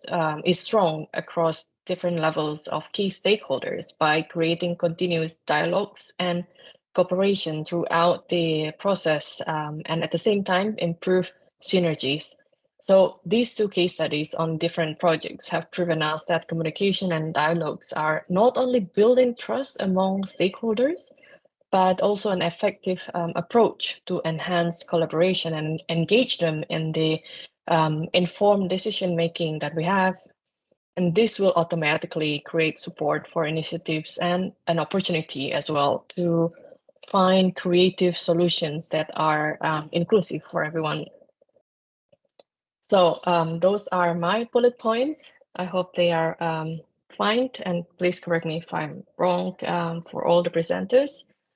is strong across different levels of key stakeholders by creating continuous dialogues and cooperation throughout the process and at the same time improve synergies. So these 2 case studies on different projects have proven us that communication and dialogues are not only building trust among stakeholders, but also an effective approach to enhance collaboration and engage them in the informed decision-making that we have. And this will automatically create support for initiatives and an opportunity as well to find creative solutions that are inclusive for everyone. So those are my bullet points. I hope they are fine, and please correct me if I'm wrong for all the presenters.